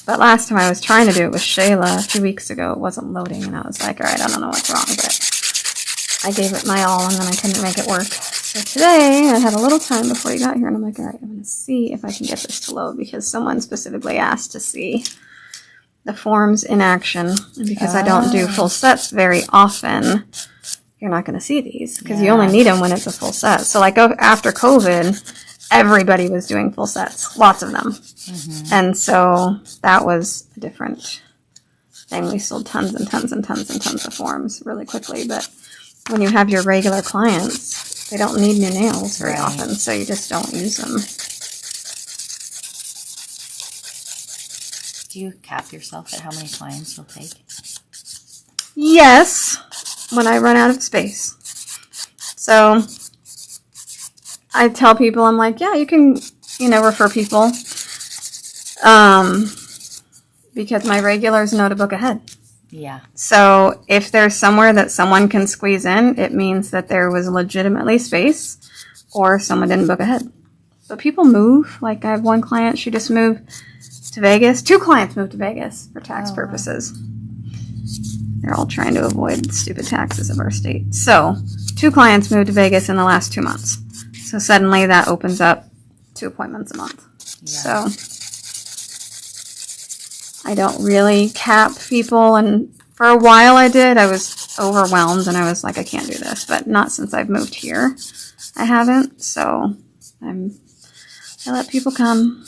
But last time I was trying to do it with Shayla a few weeks ago, it wasn't loading. And I was like, all right, I don't know what's wrong. But I gave it my all, and then I couldn't make it work. So today, I had a little time before you got here, and I'm like, all right, I'm going to see if I can get this to load, because someone specifically asked to see the forms in action. And because I don't do full sets very often, you're not going to see these, because you only need them when it's a full set. So, like, after COVID, everybody was doing full sets, lots of them. Mm-hmm. And so that was a different thing. We sold tons and tons and tons and tons of forms really quickly, but when you have your regular clients, they don't need new nails very Right. often, so you just don't use them. Do you cap yourself at how many clients you'll take? Yes, when I run out of space. So I tell people, I'm like, yeah, you can, refer people. Because my regulars know to book ahead. Yeah. So if there's somewhere that someone can squeeze in, it means that there was legitimately space or someone didn't book ahead. But people move. Like I have one client, she just moved to Vegas. 2 clients moved to Vegas for tax purposes. Wow. They're all trying to avoid the stupid taxes of our state. So 2 clients moved to Vegas in the last 2 months. So suddenly that opens up 2 appointments a month. Yeah. So I don't really cap people. And for a while I did. I was overwhelmed and I was like, I can't do this. But not since I've moved here. I haven't. So I let people come.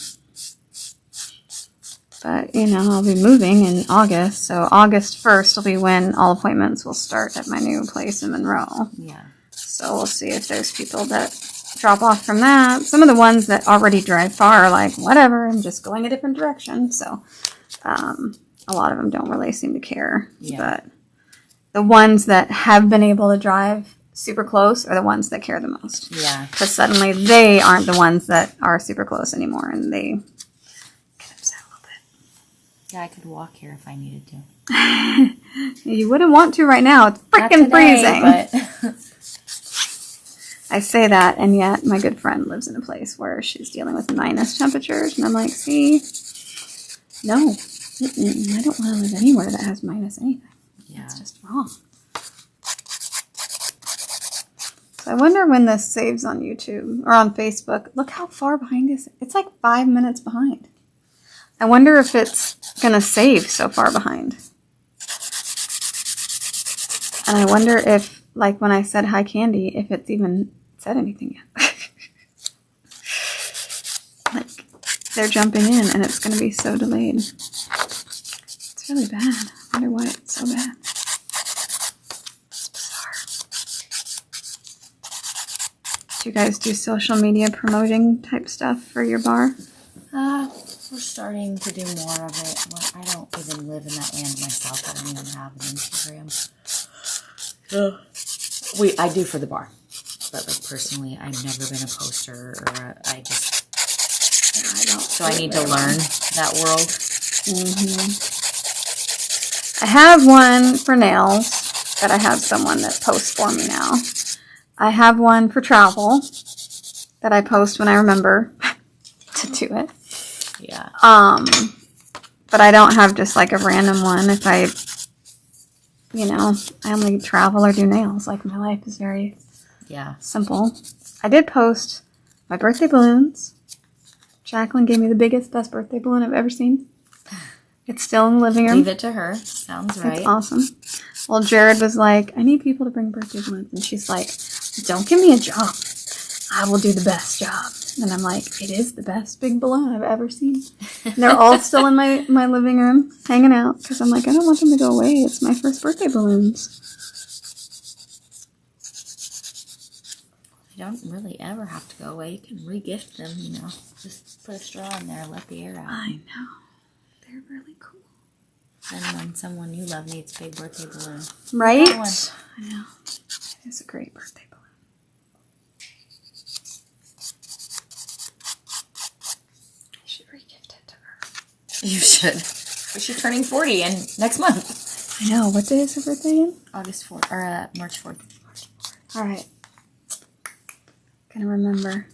But, I'll be moving in August. So August 1st will be when all appointments will start at my new place in Monroe. Yeah. So we'll see if there's people that drop off from that. Some of the ones that already drive far are like, whatever, I'm just going a different direction. So a lot of them don't really seem to care. Yeah. But the ones that have been able to drive super close are the ones that care the most. Yeah. Because suddenly they aren't the ones that are super close anymore, and they get upset a little bit. Yeah, I could walk here if I needed to. You wouldn't want to right now. It's freaking freezing. But I say that, and yet my good friend lives in a place where she's dealing with minus temperatures, and I'm like, see, no, I don't want to live anywhere that has minus anything. Yeah. It's just wrong. So I wonder when this saves on YouTube or on Facebook. Look how far behind is it? It's like 5 minutes behind. I wonder if it's going to save so far behind. And I wonder if, like when I said hi Candy, if it's even said anything yet. Like, they're jumping in and it's going to be so delayed. It's really bad. I wonder why it's so bad. It's bizarre. Do you guys do social media promoting type stuff for your bar? We're starting to do more of it. I don't even live in that land myself. I don't even have an Instagram. I do for the bar. But like personally, I've never been a poster or I don't. So I need to learn that world. Mm-hmm. I have one for nails, but I have someone that posts for me now. I have one for travel that I post when I remember to do it. Yeah. But I don't have just like a random one. If I only travel or do nails. Like my life is very simple. I did post my birthday balloons. Jacqueline gave me the biggest, best birthday balloon I've ever seen. It's still in the living room. Leave it to her. Sounds right. It's awesome. Well, Jared was like, I need people to bring birthday balloons. And she's like, don't give me a job. I will do the best job. And I'm like, it is the best big balloon I've ever seen. And they're all still in my living room hanging out. Because I'm like, I don't want them to go away. It's my first birthday balloons. They don't really ever have to go away. You can re-gift them, Just put a straw in there, let the air out. I know. They're really cool. And when someone you love needs a big birthday balloon. Right? I know. It is a great birthday balloon. I should re-gift it to her. You should. She's turning 40 next month. I know. What day is her birthday in? August 4th, or March 4th. All right. Gonna remember.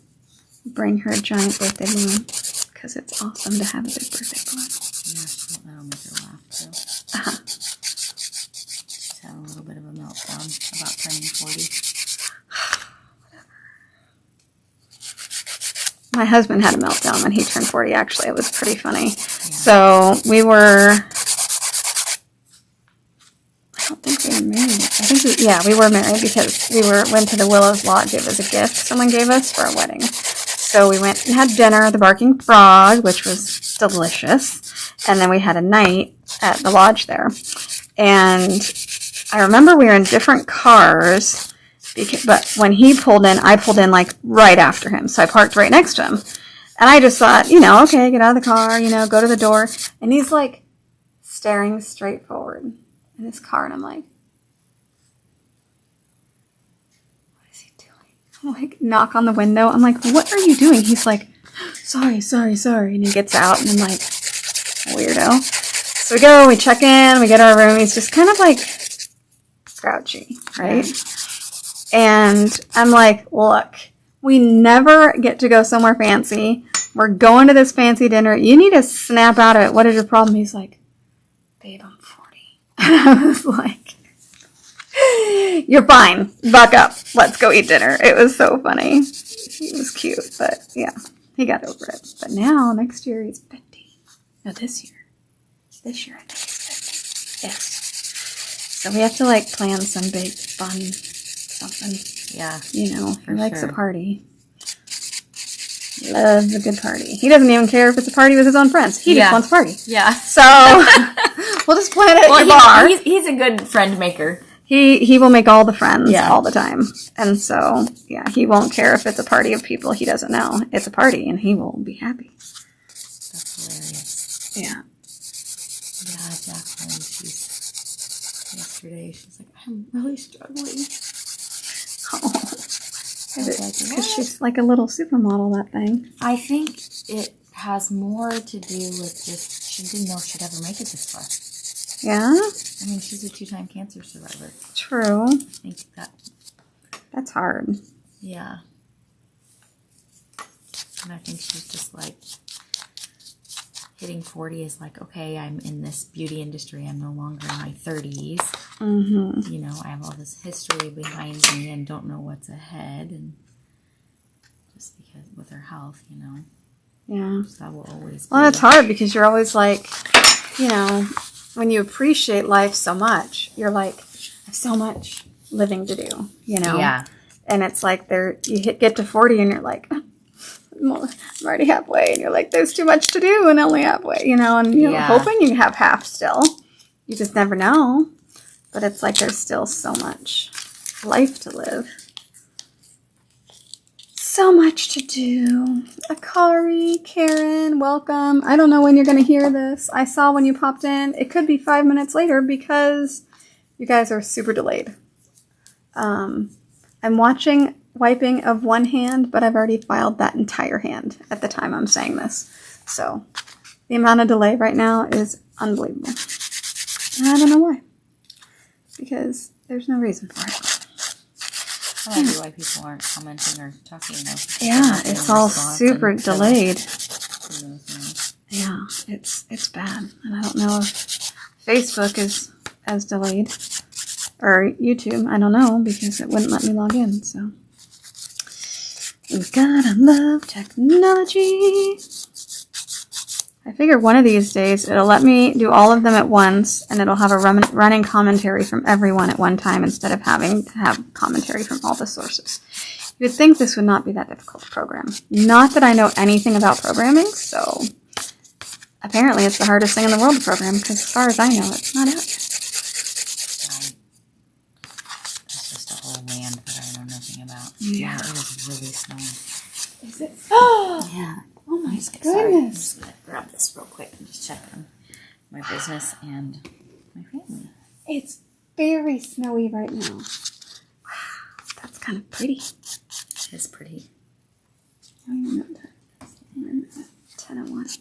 Bring her a giant birthday balloon. Because it's awesome to have a big birthday balloon. Yeah, that'll make her laugh, too. She's had a little bit of a meltdown about turning 40. Whatever. My husband had a meltdown when he turned 40, actually. It was pretty funny. Yeah. So, we were... I don't think we were married. We were married because we went to the Willows Lodge. It was a gift someone gave us for our wedding. So we went and had dinner at the Barking Frog, which was delicious. And then we had a night at the lodge there. And I remember we were in different cars. But when he pulled in, I pulled in like right after him. So I parked right next to him. And I just thought, okay, get out of the car, go to the door. And he's like staring straight forward in his car. And I'm like, what is he doing? I'm like, knock on the window. I'm like, what are you doing? He's like, sorry. And he gets out and I'm like, weirdo. So we go, we check in, we get our room. He's just kind of like grouchy, right? And I'm like, look, we never get to go somewhere fancy. We're going to this fancy dinner. You need to snap out of it. What is your problem? He's like, babe, I'm 40. And I was like, you're fine. Buck up. Let's go eat dinner. It was so funny. He was cute, but yeah, he got over it. But now, next year, he's 50. No, this year I think he's 50. Yes. So we have to like plan some big fun something. Yeah. He likes a party. Loves a good party. He doesn't even care if it's a party with his own friends. He just wants a party. Yeah. So we'll just plan it at your bar. He's a good friend maker. He will make all the friends all the time. And so, yeah, he won't care if it's a party of people he doesn't know. It's a party and he will be happy. That's hilarious. Yeah. Yeah, Jacqueline, yesterday, she's like, I'm really struggling. Oh. Because she's like a little supermodel, that thing. I think it has more to do with just, she didn't know she'd ever make it this far. Yeah? I mean, she's a 2-time cancer survivor. True. I think that's hard. Yeah. And I think she's just like, hitting 40 is like, okay, I'm in this beauty industry. I'm no longer in my 30s. Mm-hmm. I have all this history behind me and don't know what's ahead. And just because with her health, Yeah. So that will always be. Well, it's hard because you're always like, when you appreciate life so much, you're like, I have so much living to do, Yeah. And it's like you get to 40 and you're like, I'm already halfway, and you're like, there's too much to do and only halfway, and you're hoping you have half still. You just never know. But it's like there's still so much life to live. So much to do. Akari, Karen, welcome. I don't know when you're going to hear this. I saw when you popped in. It could be 5 minutes later because you guys are super delayed. I'm watching wiping of one hand, but I've already filed that entire hand at the time I'm saying this. So the amount of delay right now is unbelievable. And I don't know why. Because there's no reason for it. I don't know why people aren't commenting or talking. Yeah, it's all super delayed. Yeah, it's bad. And I don't know if Facebook is as delayed. Or YouTube, I don't know, because it wouldn't let me log in, so. You gotta love technology. I figure one of these days it'll let me do all of them at once, and it'll have a running commentary from everyone at one time instead of having to have commentary from all the sources. You would think this would not be that difficult to program. Not that I know anything about programming, so apparently it's the hardest thing in the world to program, because as far as I know, it's not accurate. That's just a whole land that I know nothing about. Yeah. It is really snowy. Is it? Oh! Yeah. Oh my Sorry, goodness. I'm just going to grab this real quick and just check on my business and my family. It's very snowy right now. Wow, that's kind of pretty. It is pretty. I don't even know what time it is. 10:01.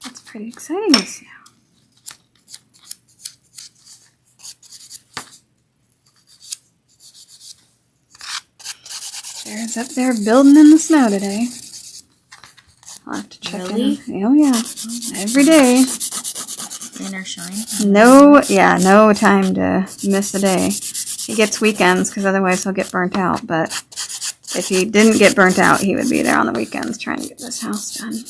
That's pretty exciting this year. Sarah's up there building in the snow today. I'll have to check Really? in. Oh, yeah. Every day. Rain or shine? No time to miss a day. He gets weekends because otherwise he'll get burnt out. But if he didn't get burnt out, he would be there on the weekends trying to get this house done.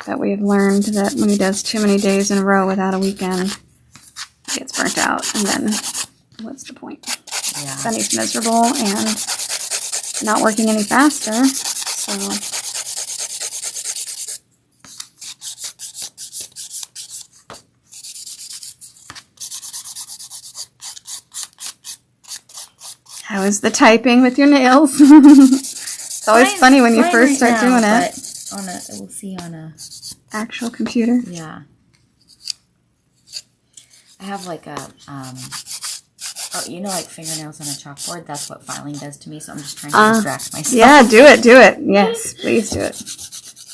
But we have learned that when he does too many days in a row without a weekend, he gets burnt out. And then what's the point? Yeah. Then he's miserable and not working any faster. So How is the typing with your nails? It's always funny when you first start doing it. But we'll see on a actual computer. Yeah. I have like a like fingernails on a chalkboard. That's what filing does to me. So I'm just trying to distract myself. Yeah, do it. Yes, please do it.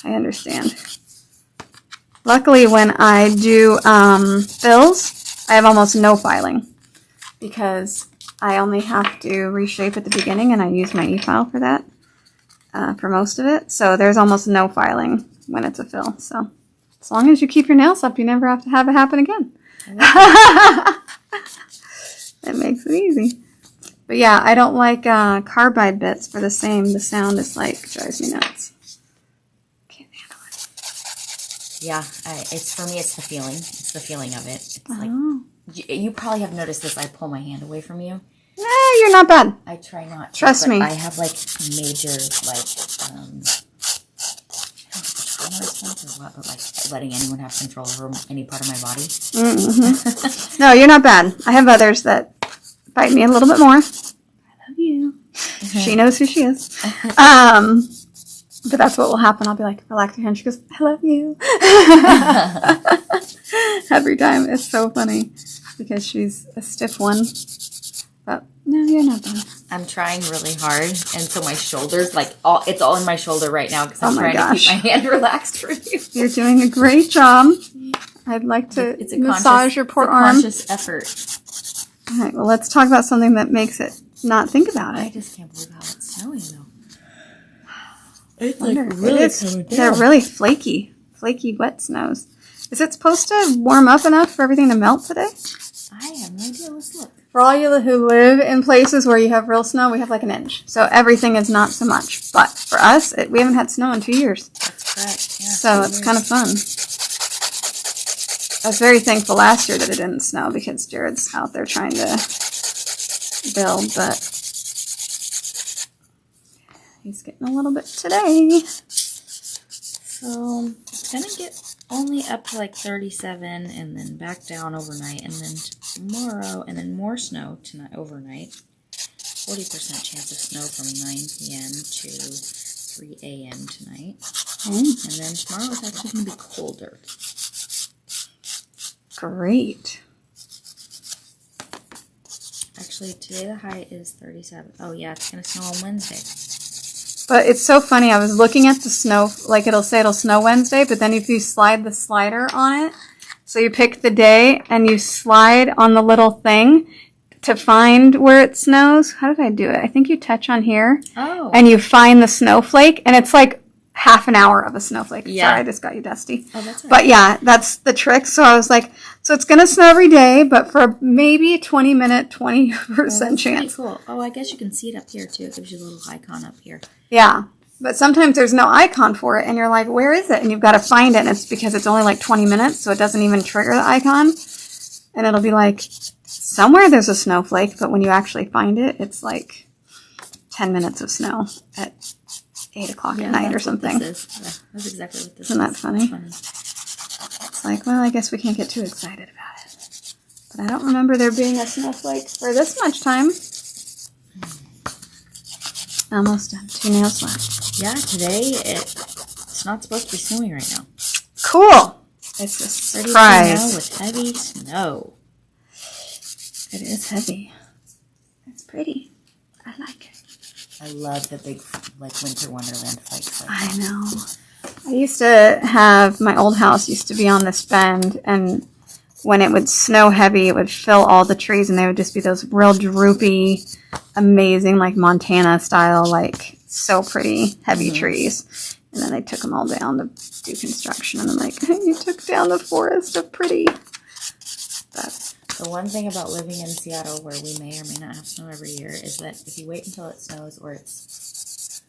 I understand. Luckily, when I do fills, I have almost no filing because I only have to reshape at the beginning, and I use my e-file for that for most of it. So there's almost no filing when it's a fill. So as long as you keep your nails up, you never have to have it happen again. That makes it easy. But yeah, I don't like carbide bits for the same. The sound is like drives me nuts. Can't handle it. Yeah, it's for me. It's the feeling. It's the feeling of it. It's like you probably have noticed this. I pull my hand away from you. No, you're not bad. I try not to. Trust me. I have like major like trauma response or what, but like letting anyone have control over any part of my body. Mm-hmm. No, you're not bad. I have others that bite me a little bit more. I love you. She knows who she is. But that's what will happen. I'll be like, relax your hand. She goes, I love you. Every time. It's so funny because she's a stiff one. But no, you're not bad. I'm trying really hard, and so my shoulders, it's all in my shoulder right now because I'm trying to keep my hand relaxed for you. You're doing a great job. I'd like to massage your poor arm. Conscious effort. All right, well, let's talk about something that makes it not think about it. I just can't believe how it's snowing, though. It's really coming down. They're really flaky, wet snows. Is it supposed to warm up enough for everything to melt today? I have no idea. Let's look. For all you who live in places where you have real snow, we have like an inch. So everything is not so much. But for us, we haven't had snow in 2 years. That's correct. Yeah, so it's kind of fun. I was very thankful last year that it didn't snow because Jared's out there trying to build, but he's getting a little bit today. So it's going to get only up to like 37 and then back down overnight, and then tomorrow, and then more snow tonight overnight. 40% chance of snow from 9 p.m. to 3 a.m. tonight. And then tomorrow is actually going to be colder. Great. Actually, today the high is 37. Oh yeah, it's going to snow on Wednesday. But it's so funny. I was looking at the snow, like it'll say it'll snow Wednesday, but then if you slide the slider on it, so you pick the day and you slide on the little thing to find where it snows. How did I do it? I think you touch on here and you find the snowflake, and it's like half an hour of a snowflake. Yeah. Sorry, I just got you dusty. Oh, that's right. But yeah, that's the trick. So I was like, so it's going to snow every day, but for maybe a 20-minute, 20% chance. Cool. Oh, I guess you can see it up here too. It gives you a little icon up here. Yeah. But sometimes there's no icon for it, and you're like, where is it? And you've got to find it, and it's because it's only like 20 minutes, so it doesn't even trigger the icon. And it'll be like, somewhere there's a snowflake, but when you actually find it, it's like 10 minutes of snow at 8 o'clock at night or something. This is. Yeah, that's exactly what this Isn't that funny? It's like, well, I guess we can't get too excited about it. But I don't remember there being a snowflake for this much time. Almost done. 2 nails left. Yeah, today it's not supposed to be snowing right now. Cool. It's a surprise. Now with heavy snow. It is heavy. It's pretty. I like it. I love the big winter wonderland flakes. I know. I used to have, my old house used to be on this bend, and when it would snow heavy, it would fill all the trees, and they would just be those real droopy, amazing, like Montana style, like so pretty, heavy trees. And then they took them all down to do construction, and I'm like, you took down the forest of pretty. But the one thing about living in Seattle, where we may or may not have snow every year, is that if you wait until it snows or it's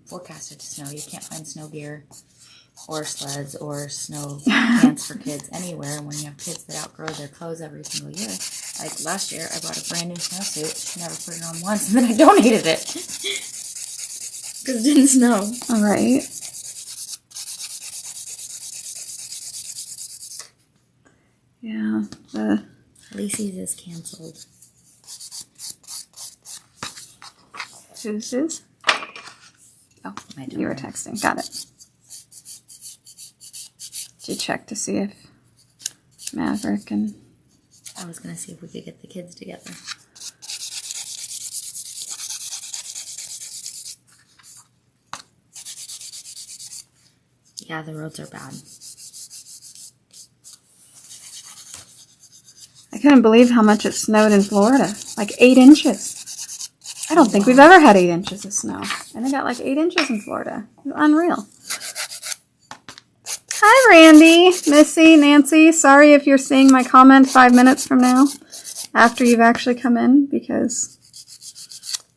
forecasted to snow, you can't find snow gear or sleds or snow pants for kids anywhere. And when you have kids that outgrow their clothes every single year, like last year, I bought a brand new snowsuit. She never put it on once, and then I donated it because it didn't snow. All right. Yeah. Lacey's is canceled. Who's this? Oh, you were texting. Got it. Did you check to see if Maverick and... I was going to see if we could get the kids together. Yeah, the roads are bad. I couldn't believe how much it snowed in Florida. Like 8 inches. I don't think we've ever had 8 inches of snow. And they got like 8 inches in Florida. It's unreal. Hi, Randy, Missy, Nancy. Sorry if you're seeing my comment 5 minutes from now after you've actually come in, because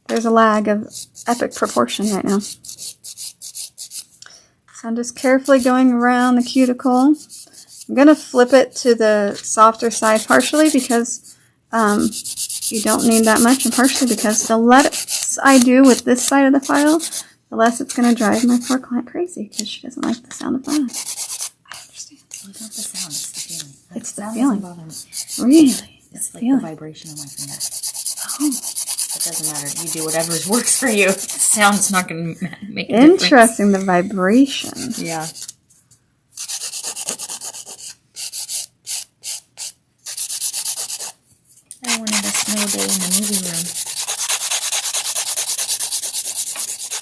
there's a lag of epic proportion right now. So I'm just carefully going around the cuticle. I'm going to flip it to the softer side, partially because you don't need that much, and partially because the less I do with this side of the file, the less it's going to drive my poor client crazy, because she doesn't like the sound of filing. I understand. Well, it's not the sound, it's the feeling. It's the sound feeling. doesn't bother me. Really? It's like the vibration of my finger. Oh. It doesn't matter. You do whatever works for you. The sound's not going to make a Interesting, the vibration. Yeah. I wanted a snow day in the movie room.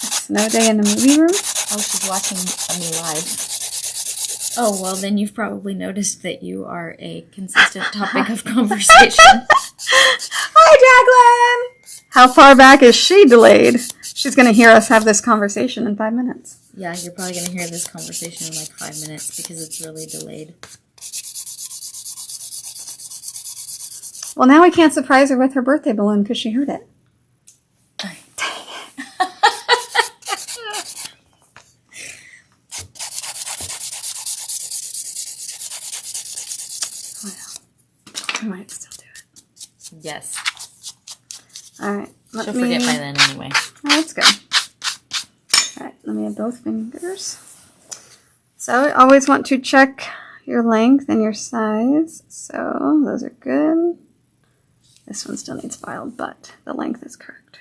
A snow day in the movie room? Oh, she's watching me live. Oh, well, then you've probably noticed that you are a consistent topic of conversation. Hi, Jacqueline! How far back is she delayed? She's going to hear us have this conversation in 5 minutes. Yeah, you're probably going to hear this conversation in like 5 minutes because it's really delayed. Well, now we can't surprise her with her birthday balloon because she heard it. Dang it. Well, I might still do it. Yes. All right. She'll forget by then anyway. Oh, that's good. All right. Let me have both fingers. So I always want to check your length and your size. So those are good. This one still needs filed, but the length is correct.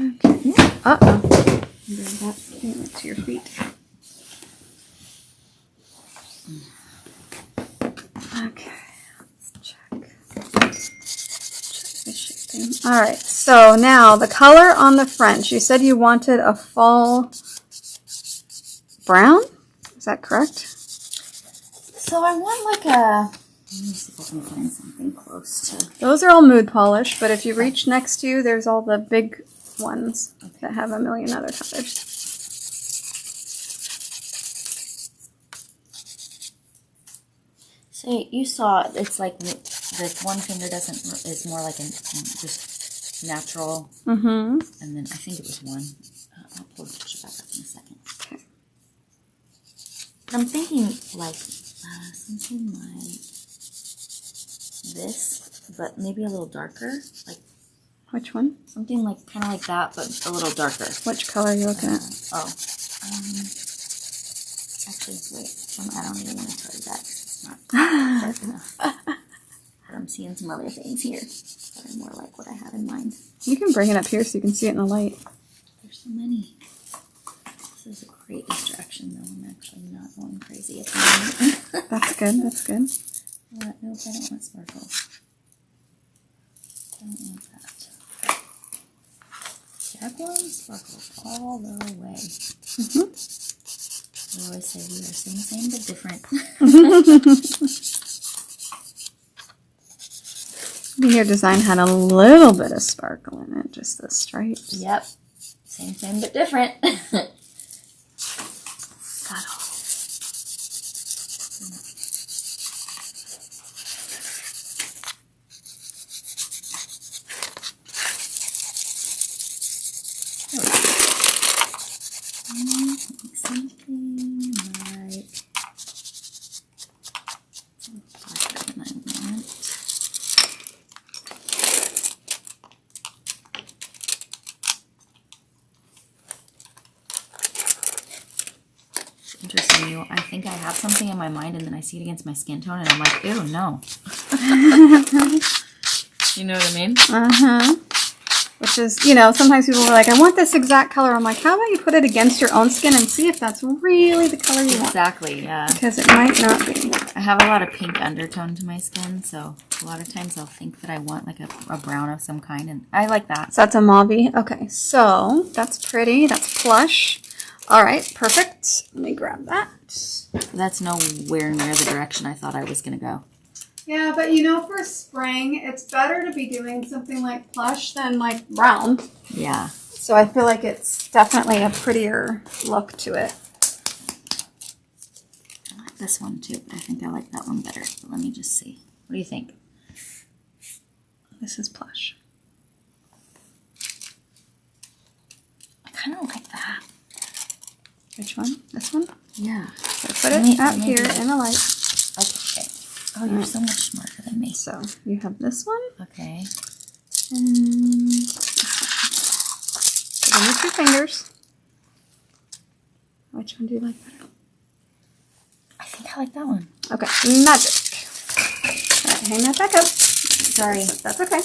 Okay. Uh-oh. Bring that camera to your feet. Okay. Let's check. Check the shaping. All right. So now the color on the French. You said you wanted a fall brown? Is that correct? So I want like a... Let me see if I can find something close to... Those are all mood polish, but if you reach next to you, there's all the big ones that have a million other colors. So you saw it's like the one finger is more like just natural. Mm-hmm. And then I think it was one. I'll pull the picture back up in a second. Okay. I'm thinking like something like this, but maybe a little darker. Like Which one? something like kind of like that, but a little darker. Which color are you looking at? Actually, wait. I don't even want to tell you that. It's not dark enough. But I'm seeing some other things here that are more like what I had in mind. You can bring it up here so you can see it in the light. There's so many. This is a great distraction, though. I'm actually not going crazy at the moment. That's good. That's good. Nope, I don't want sparkles. I don't want that. Sparkle and sparkle all the way. We always say we are same but different. Your design had a little bit of sparkle in it, just the stripes. Yep. Same but different. Subtle. Something like darker than I want. It's interesting. I think I have something in my mind, and then I see it against my skin tone, and I'm like, ew, no. You know what I mean? Which is, you know, sometimes people are like, I want this exact color. I'm like, how about you put it against your own skin and see if that's really the color you want? Exactly, yeah. Because it might not be. I have a lot of pink undertone to my skin, so a lot of times I'll think that I want like a brown of some kind, and I like that. So that's a mauve. Okay, so that's pretty. That's plush. All right, perfect. Let me grab that. That's nowhere near the direction I thought I was going to go. Yeah, but you know, for spring, it's better to be doing something like plush than like brown. Yeah. So I feel like it's definitely a prettier look to it. I like this one too, but I think I like that one better. But let me just see. What do you think? This is plush. I kind of like that. Which one? This one? Yeah. So put it out here in the light. Okay. Oh, you're so much smarter than me. So you have this one. Okay. And put in with your fingers. Which one do you like better? I think I like that one. Okay, magic. All right, hang that back up. Sorry. That's okay.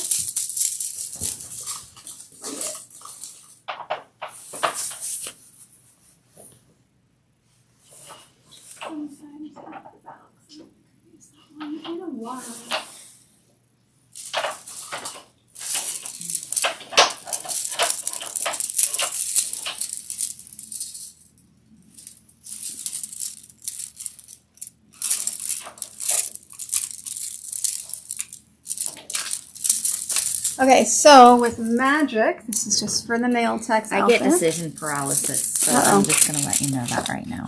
Okay, so with magic, this is just for the nail techs I out get there. decision paralysis, so I'm just going to let you know that right now.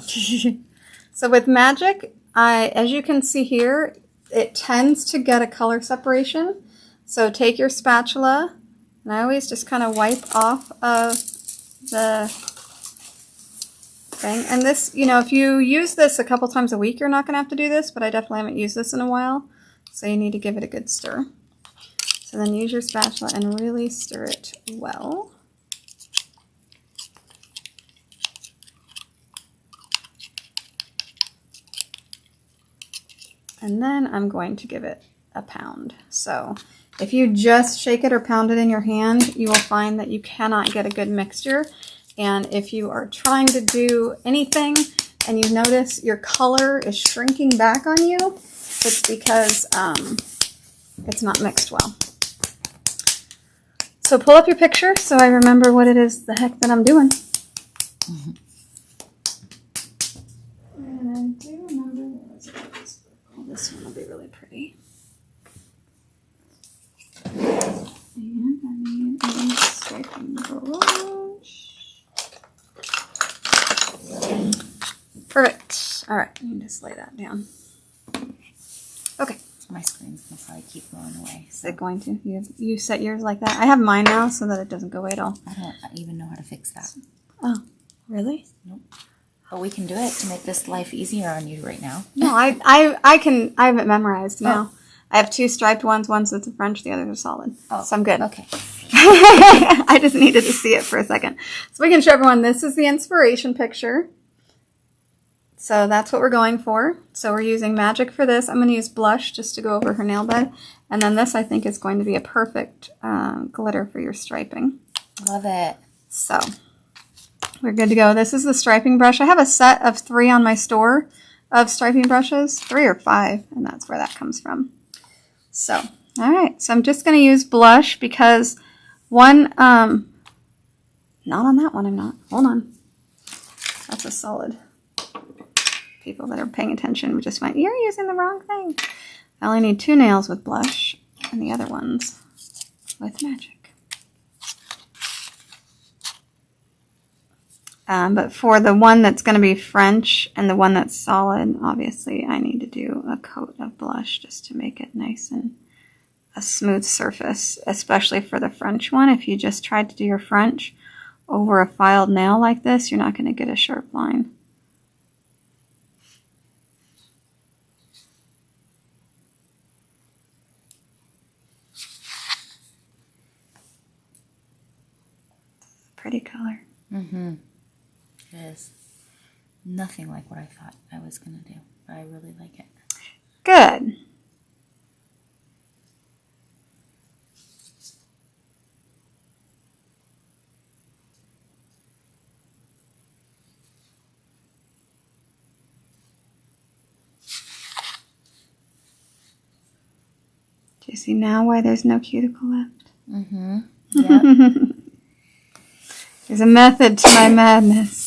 So with magic, as you can see here, it tends to get a color separation. So take your spatula, and I always just kind of wipe off of the thing. And this, you know, if you use this a couple times a week, you're not going to have to do this, but I definitely haven't used this in a while. So you need to give it a good stir. So then use your spatula and really stir it well. And then I'm going to give it a pound. So if you just shake it or pound it in your hand, you will find that you cannot get a good mixture. And if you are trying to do anything and you notice your color is shrinking back on you, it's because it's not mixed well. So pull up your picture so I remember what it is the heck that I'm doing. Mm-hmm. And I do remember this one will be really pretty. And I need a striping brush. Perfect. All right, you can just lay that down. Okay. My screen's going to probably keep going away. Is it going to? You set yours like that? I have mine now so that it doesn't go away at all. I don't even know how to fix that. Oh, really? Nope. But we can do it to make this life easier on you right now. No, I have it memorized now. Oh. I have two striped ones. One's with the French, the others are solid. Oh, so I'm good. Okay. I just needed to see it for a second. So we can show everyone, this is the inspiration picture. So that's what we're going for. So we're using magic for this. I'm going to use blush just to go over her nail bed. And then this, I think, is going to be a perfect glitter for your striping. Love it. So we're good to go. This is the striping brush. I have a set of 3 on my store of striping brushes, 3 or 5, and that's where that comes from. So, all right. So I'm just going to use blush because one Not on that one, I'm not. Hold on. That's a solid. People that are paying attention just went, you're using the wrong thing. I only need 2 nails with blush and the other ones with magic. But for the one that's going to be French and the one that's solid, obviously I need to do a coat of blush just to make it nice and a smooth surface, especially for the French one. If you just tried to do your French over a filed nail like this, you're not going to get a sharp line. Pretty color. Mm-hmm. It is. Nothing like what I thought I was going to do, but I really like it. Good. Do you see now why there's no cuticle left? Mm-hmm. Yep. There's a method to my madness.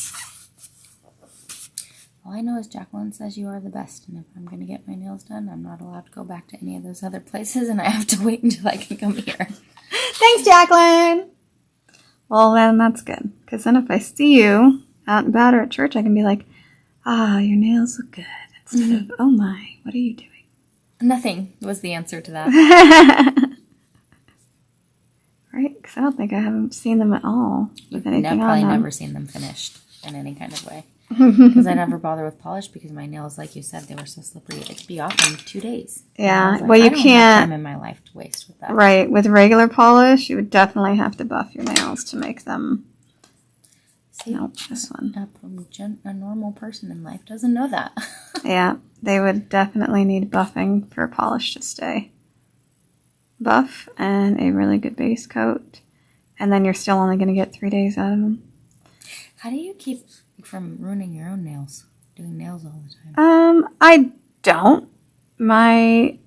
All I know is Jacqueline says you are the best, and if I'm going to get my nails done, I'm not allowed to go back to any of those other places, and I have to wait until I can come here. Thanks, Jacqueline! Well, then that's good, because then if I see you out and about or at church, I can be like, your nails look good, instead of, oh my, what are you doing? Nothing was the answer to that. Right? Because I don't think I haven't seen them at all with anything on them. Probably never seen them finished in any kind of way. Because I never bother with polish because my nails, like you said, they were so slippery. It could be off in 2 days. Yeah. Like, Well, you I don't can't. have time in my life to waste with that. Right. With regular polish, you would definitely have to buff your nails to make them. See, nope, this one. A normal person in life doesn't know that. Yeah. They would definitely need buffing for polish to stay. Buff and a really good base coat. And then you're still only going to get 3 days out of them. How do you keep from ruining your own nails? Doing nails all the time? I don't. My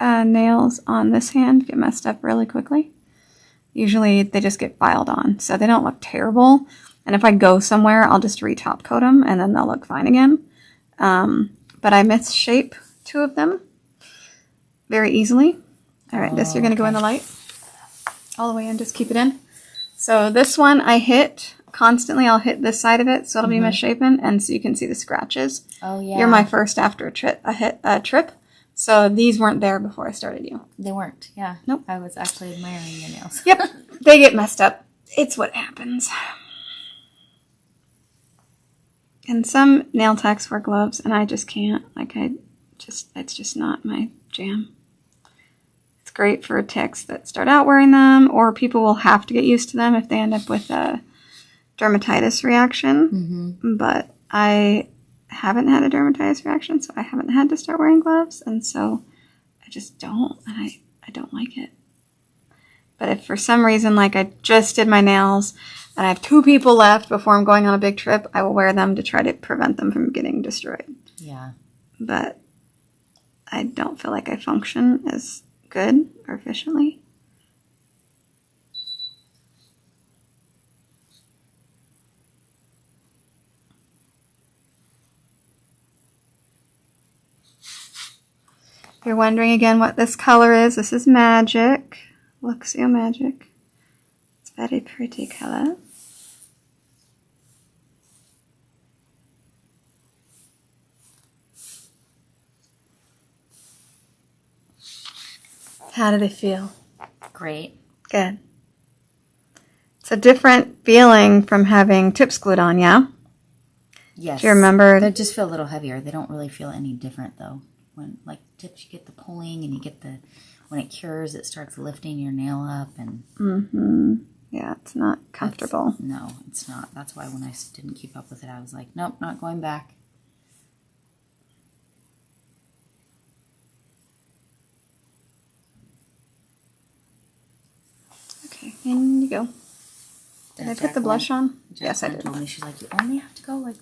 nails on this hand get messed up really quickly. Usually they just get filed on, so they don't look terrible. And if I go somewhere, I'll just re-top coat them, and then they'll look fine again. But I misshape 2 of them very easily. All right, this you're going to go in the light. All the way in, just keep it in. So this one I hit constantly. I'll hit this side of it, so it'll be misshapen, and so you can see the scratches. Oh, yeah. You're my first after a trip. So these weren't there before I started you. They weren't, yeah. Nope. I was actually admiring your nails. Yep, they get messed up. It's what happens. And some nail techs wear gloves, and I just can't. It's just not my jam. It's great for techs that start out wearing them, or people will have to get used to them if they end up with a dermatitis reaction. Mm-hmm. But I haven't had a dermatitis reaction, so I haven't had to start wearing gloves, and so I just don't, and I don't like it. But if for some reason, like I just did my nails, and I have 2 people left before I'm going on a big trip, I will wear them to try to prevent them from getting destroyed. Yeah. But I don't feel like I function as good or efficiently. If you're wondering again what this color is, this is Magic. Luxio Magic. It's a very pretty color. How did it feel? Great. Good. It's a different feeling from having tips glued on, yeah? Yes. Do you remember? They just feel a little heavier. They don't really feel any different, though. When, like, tips, you get the pulling, and you get the, when it cures, it starts lifting your nail up, and... Mm-hmm. Yeah, it's not comfortable. No, it's not. That's why when I didn't keep up with it, I was like, nope, not going back. Okay, in you go. Did I put the blush on? Yes, I did. Told me, she's like, you only have to go like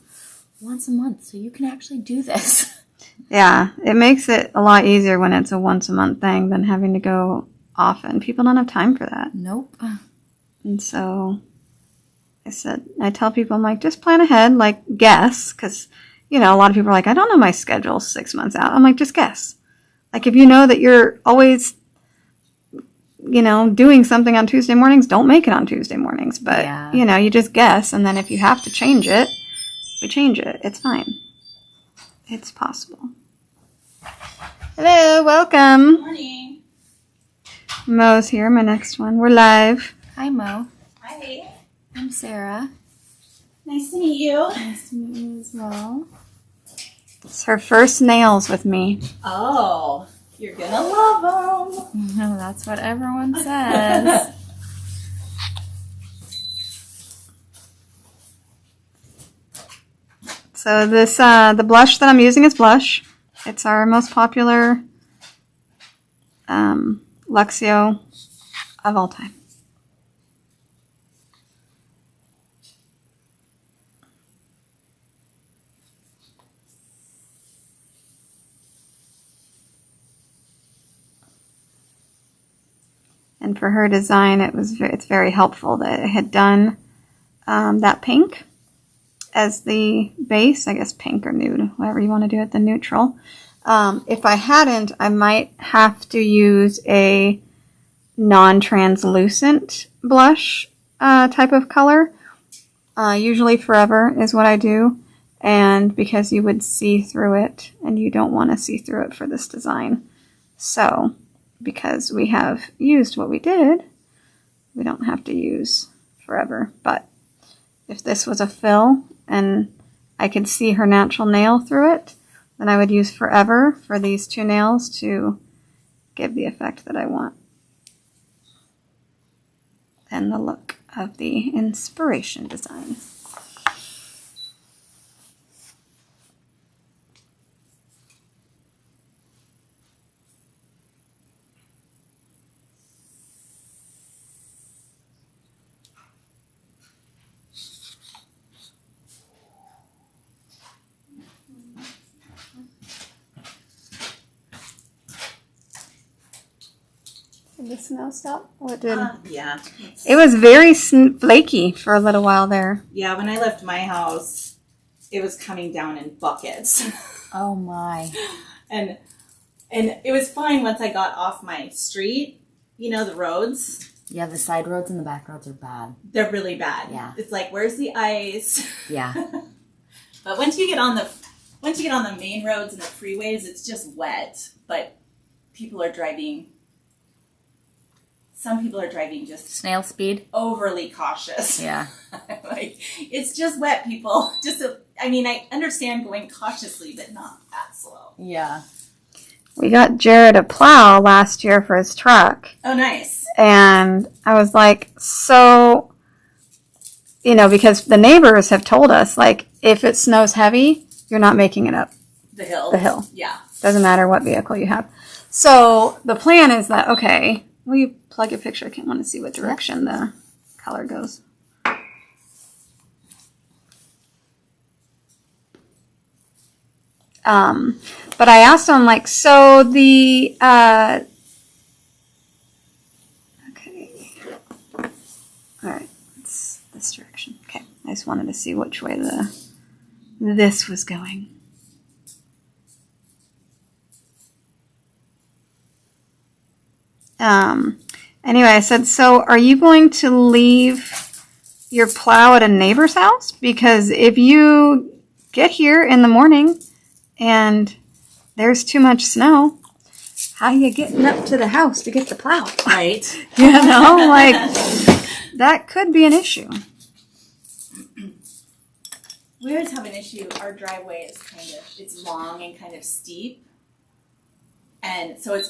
once a month, so you can actually do this. Yeah, it makes it a lot easier when it's a once a month thing than having to go often. People don't have time for that. Nope. And so I tell people, I'm like, just plan ahead, like guess, because, a lot of people are like, I don't know my schedule 6 months out. I'm like, just guess. Like, if you know that you're always, doing something on Tuesday mornings, don't make it on Tuesday mornings. But, you just guess. And then if you have to change it, we change it. It's fine. It's possible. Hello, welcome. Good morning. Mo's here, my next one. We're live. Hi, Mo. Hi. I'm Sarah. Nice to meet you. Nice to meet you as well. It's her first nails with me. Oh, you're gonna love them. No, that's what everyone says. So this, the blush that I'm using is Blush. It's our most popular Luxio of all time. And for her design, it's very helpful that it had done that pink as the base. I guess pink or nude, whatever you want to do it, the neutral. If I hadn't, I might have to use a non-translucent blush type of color. Usually Forever is what I do. And because you would see through it, and you don't want to see through it for this design. So, because we have used what we did, we don't have to use Forever. But if this was a fill and I could see her natural nail through it, then I would use Forever for these two nails to give the effect that I want. And the look of the inspiration design. Did the snow stop? Oh, it did. Yeah. It was very flaky for a little while there. Yeah, when I left my house, it was coming down in buckets. Oh, my. And it was fine once I got off my street. The roads. Yeah, the side roads and the back roads are bad. They're really bad. Yeah. It's like, where's the ice? Yeah. But once you get on the main roads and the freeways, it's just wet. But some people are driving just Snail speed? overly cautious. Yeah. Like, it's just wet, people. I understand going cautiously, but not that slow. Yeah. We got Jared a plow last year for his truck. Oh, nice. And I was like, so, because the neighbors have told us, like, if it snows heavy, you're not making it up The hill. the hill. Yeah. Doesn't matter what vehicle you have. So the plan is that, okay, will you plug your picture? I can't want to see what direction the color goes. But I asked him, like, so the, okay, all right, it's this direction. Okay, I just wanted to see which way this was going. Anyway, I said, so are you going to leave your plow at a neighbor's house? Because if you get here in the morning and there's too much snow, how are you getting up to the house to get the plow? Right. Like, that could be an issue. We always have an issue. Our driveway is it's long and kind of steep. And so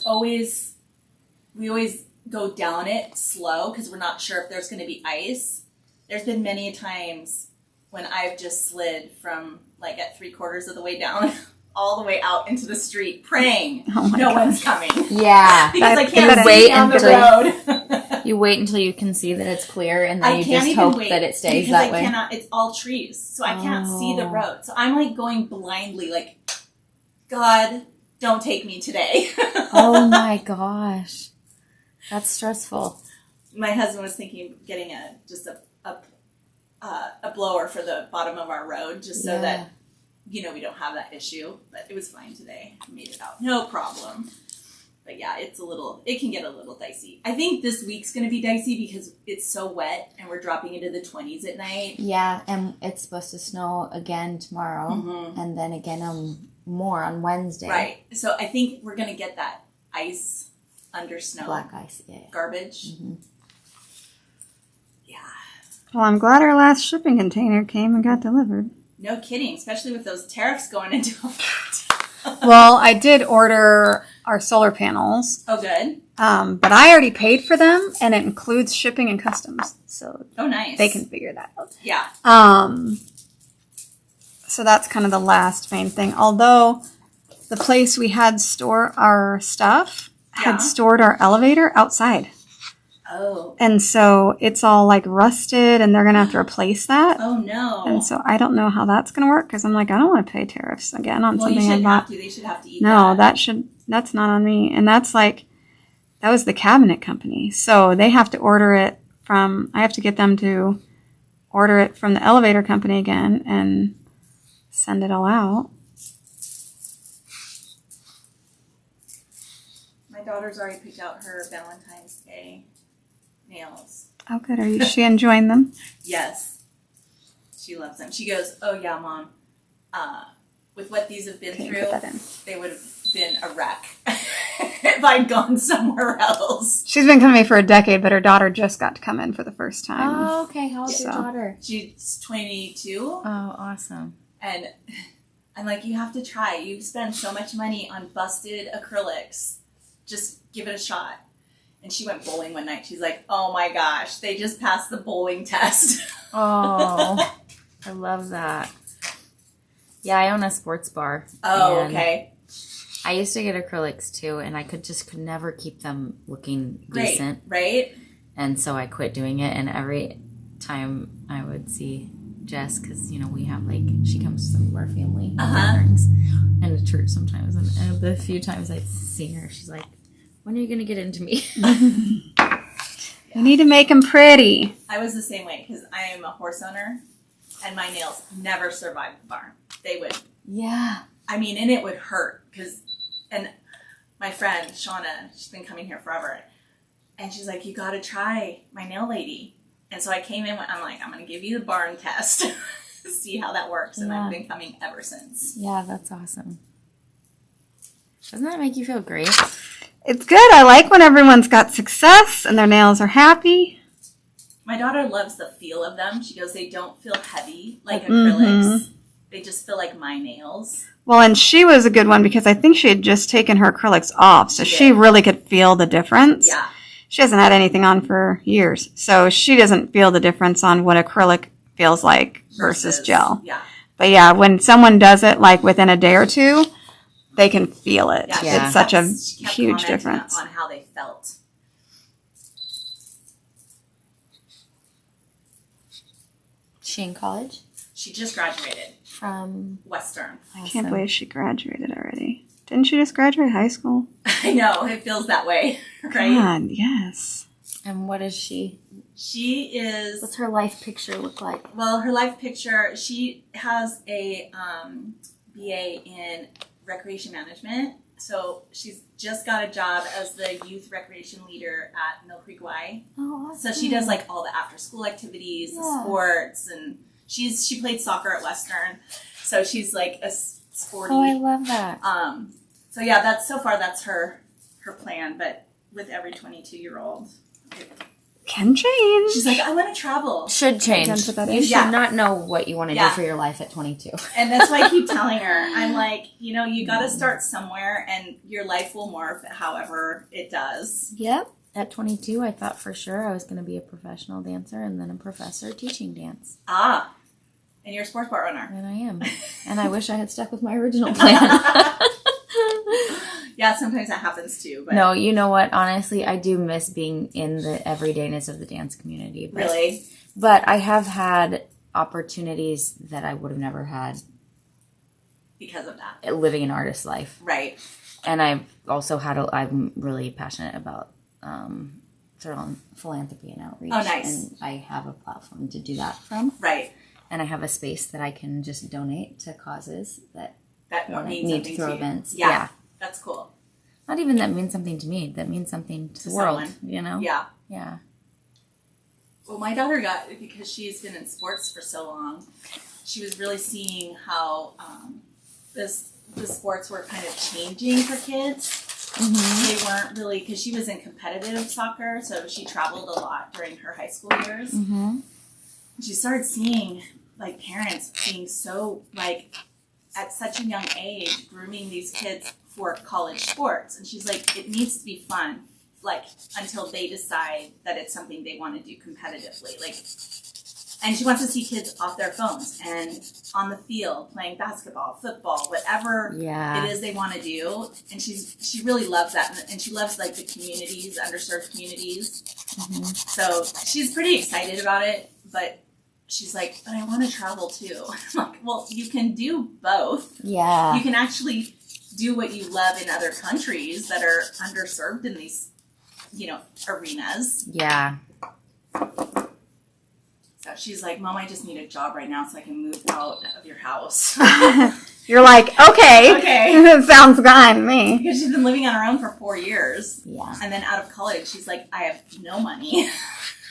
we always go down it slow because we're not sure if there's going to be ice. There's been many times when I've just slid from like at 3/4 of the way down all the way out into the street praying no one's coming. Yeah. Because I can't wait see down the road. You wait until you can see that it's clear, and then you can't just even hope wait that it stays because that way. It's all trees, so I can't see the road. So I'm like going blindly, like, God, don't take me today. Oh my gosh. That's stressful. My husband was thinking of getting a a blower for the bottom of our road just so that, we don't have that issue. But it was fine today. I made it out. No problem. But yeah, it can get a little dicey. I think this week's going to be dicey because it's so wet and we're dropping into the 20s at night. Yeah, and it's supposed to snow again tomorrow and then again more on Wednesday. Right. So I think we're going to get that ice under snow. Black ice, Garbage. Mm-hmm. Yeah. Well, I'm glad our last shipping container came and got delivered. No kidding, especially with those tariffs going into effect. Well, I did order our solar panels. Oh, good. But I already paid for them, and it includes shipping and customs. So nice. They can figure that out. Yeah. So that's kind of the last main thing. Although the place we had store our stuff had stored our elevator outside. Oh. And so it's all like rusted and they're going to have to replace that. Oh, no. And so I don't know how that's going to work because I'm like, I don't want to pay tariffs again on something I bought. They should have to eat No, that. That's not on me. And that was the cabinet company. So they have to order it I have to get them to order it from the elevator company again and send it all out. My daughter's already picked out her Valentine's Day nails. Oh, good. Is she enjoying them? Yes. She loves them. She goes, oh, yeah, Mom. With what these have been through, they would have been a wreck if I'd gone somewhere else. She's been coming to me for a decade, but her daughter just got to come in for the first time. Oh, okay. How old's your daughter? She's 22. Oh, awesome. And I'm like, you have to try. You spend so much money on busted acrylics. Just give it a shot. And she went bowling one night. She's like, oh my gosh, they just passed the bowling test. Oh, I love that. Yeah, I own a sports bar. Oh, okay. I used to get acrylics too, and I could never keep them looking decent. Right? And so I quit doing it, and every time I would see Jess, because, we have, she comes to some of our family gatherings and to church sometimes, and the few times I've seen her, she's like, when are you going to get into me? You need to make them pretty. I was the same way because I am a horse owner and my nails never survived the barn. They would. Yeah. I mean, and it would hurt and my friend, Shauna, she's been coming here forever. And she's like, you got to try my nail lady. And so I came in, I'm like, I'm going to give you the barn test. See how that works. And I've been coming ever since. Yeah, that's awesome. Doesn't that make you feel great? It's good. I like when everyone's got success and their nails are happy. My daughter loves the feel of them. She goes, they don't feel heavy like acrylics. They just feel like my nails. Well, and she was a good one because I think she had just taken her acrylics off. So she really could feel the difference. Yeah. She hasn't had anything on for years. So she doesn't feel the difference on what acrylic feels like versus gel. Yeah. But yeah, when someone does it within a day or two, they can feel it. Yeah. It's such a she kept huge commenting difference. on how they felt. She in college? She just graduated From Western. I can't believe she graduated already. Didn't she just graduate high school? I know, it feels that way, right? God, yes. And what is she? She is... What's her life picture look like? Well, her life picture, she has a BA in recreation management. So she's just got a job as the youth recreation leader at Mill Creek Y. Oh, awesome. So she does all the after school activities, the sports, and she played soccer at Western. So she's a sporty. Oh, I love that. So yeah, that's her plan. But with every 22-year-old, Can change. she's like, I want to travel. Should change. You should not know what you want to do for your life at 22. And that's why I keep telling her, I'm like, you got to start somewhere and your life will morph however it does. Yep. At 22, I thought for sure I was going to be a professional dancer and then a professor teaching dance. Ah, and you're a sports bar runner. And I am. And I wish I had stuck with my original plan. Yeah, sometimes that happens too. But No, you know what? Honestly, I do miss being in the everydayness of the dance community. But, really? But I have had opportunities that I would have never had Because of that. living an artist's life. Right. And I've also I'm really passionate about philanthropy and outreach. Oh, nice. And I have a platform to do that from. Right. And I have a space that I can just donate to causes that means need something to throw to you. events. Yeah. That's cool. Not even that means something to me. That means something to the world. Someone. You know? Yeah. Yeah. Well, my daughter because she's been in sports for so long, she was really seeing how the sports were kind of changing for kids. Mm-hmm. They weren't really, because she was in competitive soccer, so she traveled a lot during her high school years. Mm-hmm. She started seeing, like, parents being so, like, at such a young age, grooming these kids for college sports. And she's like, it needs to be fun, like, until they decide that it's something they want to do competitively. Like, and she wants to see kids off their phones and on the field playing basketball, football, whatever it is they want to do. And she really loves that. And she loves, like, the communities, underserved communities. Mm-hmm. So she's pretty excited about it, but she's like, but I want to travel too. I'm like, well, you can do both. Yeah. You can actually do what you love in other countries that are underserved in these, arenas. Yeah. So she's like, Mom, I just need a job right now so I can move out of your house. You're like, okay. Okay. Sounds fine to me. Because she's been living on her own for 4 years. Yeah. And then out of college, she's like, I have no money,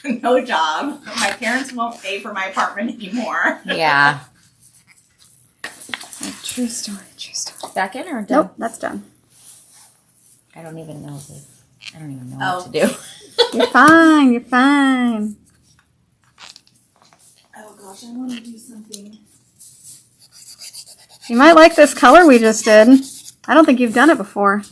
no job. My parents won't pay for my apartment anymore. Yeah. True story, true story. Back in or done? Nope, that's done. I don't even know what to do. You're fine, you're fine. Oh gosh, I want to do something. You might like this color we just did. I don't think you've done it before.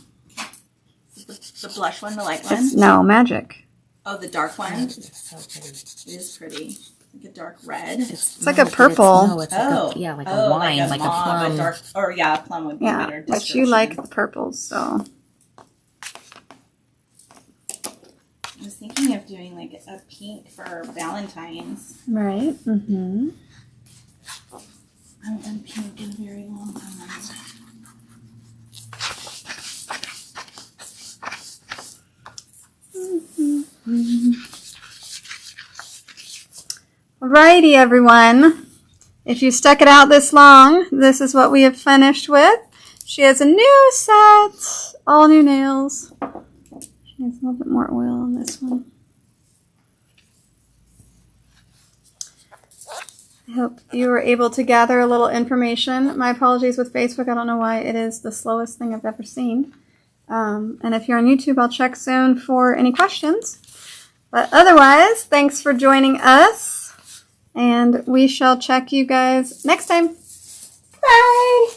The blush one, the light one? No, magic. Oh, the dark one? It's so pretty. It is pretty. Like a dark red. It's like a purple. It's like a wine, like a plum. A dark, a plum would be better. But you like the purples, so. I was thinking of doing like a pink for Valentine's. Right. Mm-hmm. I haven't done pink in a very long time. Mm-hmm. Alrighty, everyone. If you stuck it out this long, this is what we have finished with. She has a new set, all new nails. She needs a little bit more oil on this one. I hope you were able to gather a little information. My apologies with Facebook. I don't know why it is the slowest thing I've ever seen. And if you're on YouTube, I'll check soon for any questions. But otherwise, thanks for joining us. And we shall check you guys next time. Bye!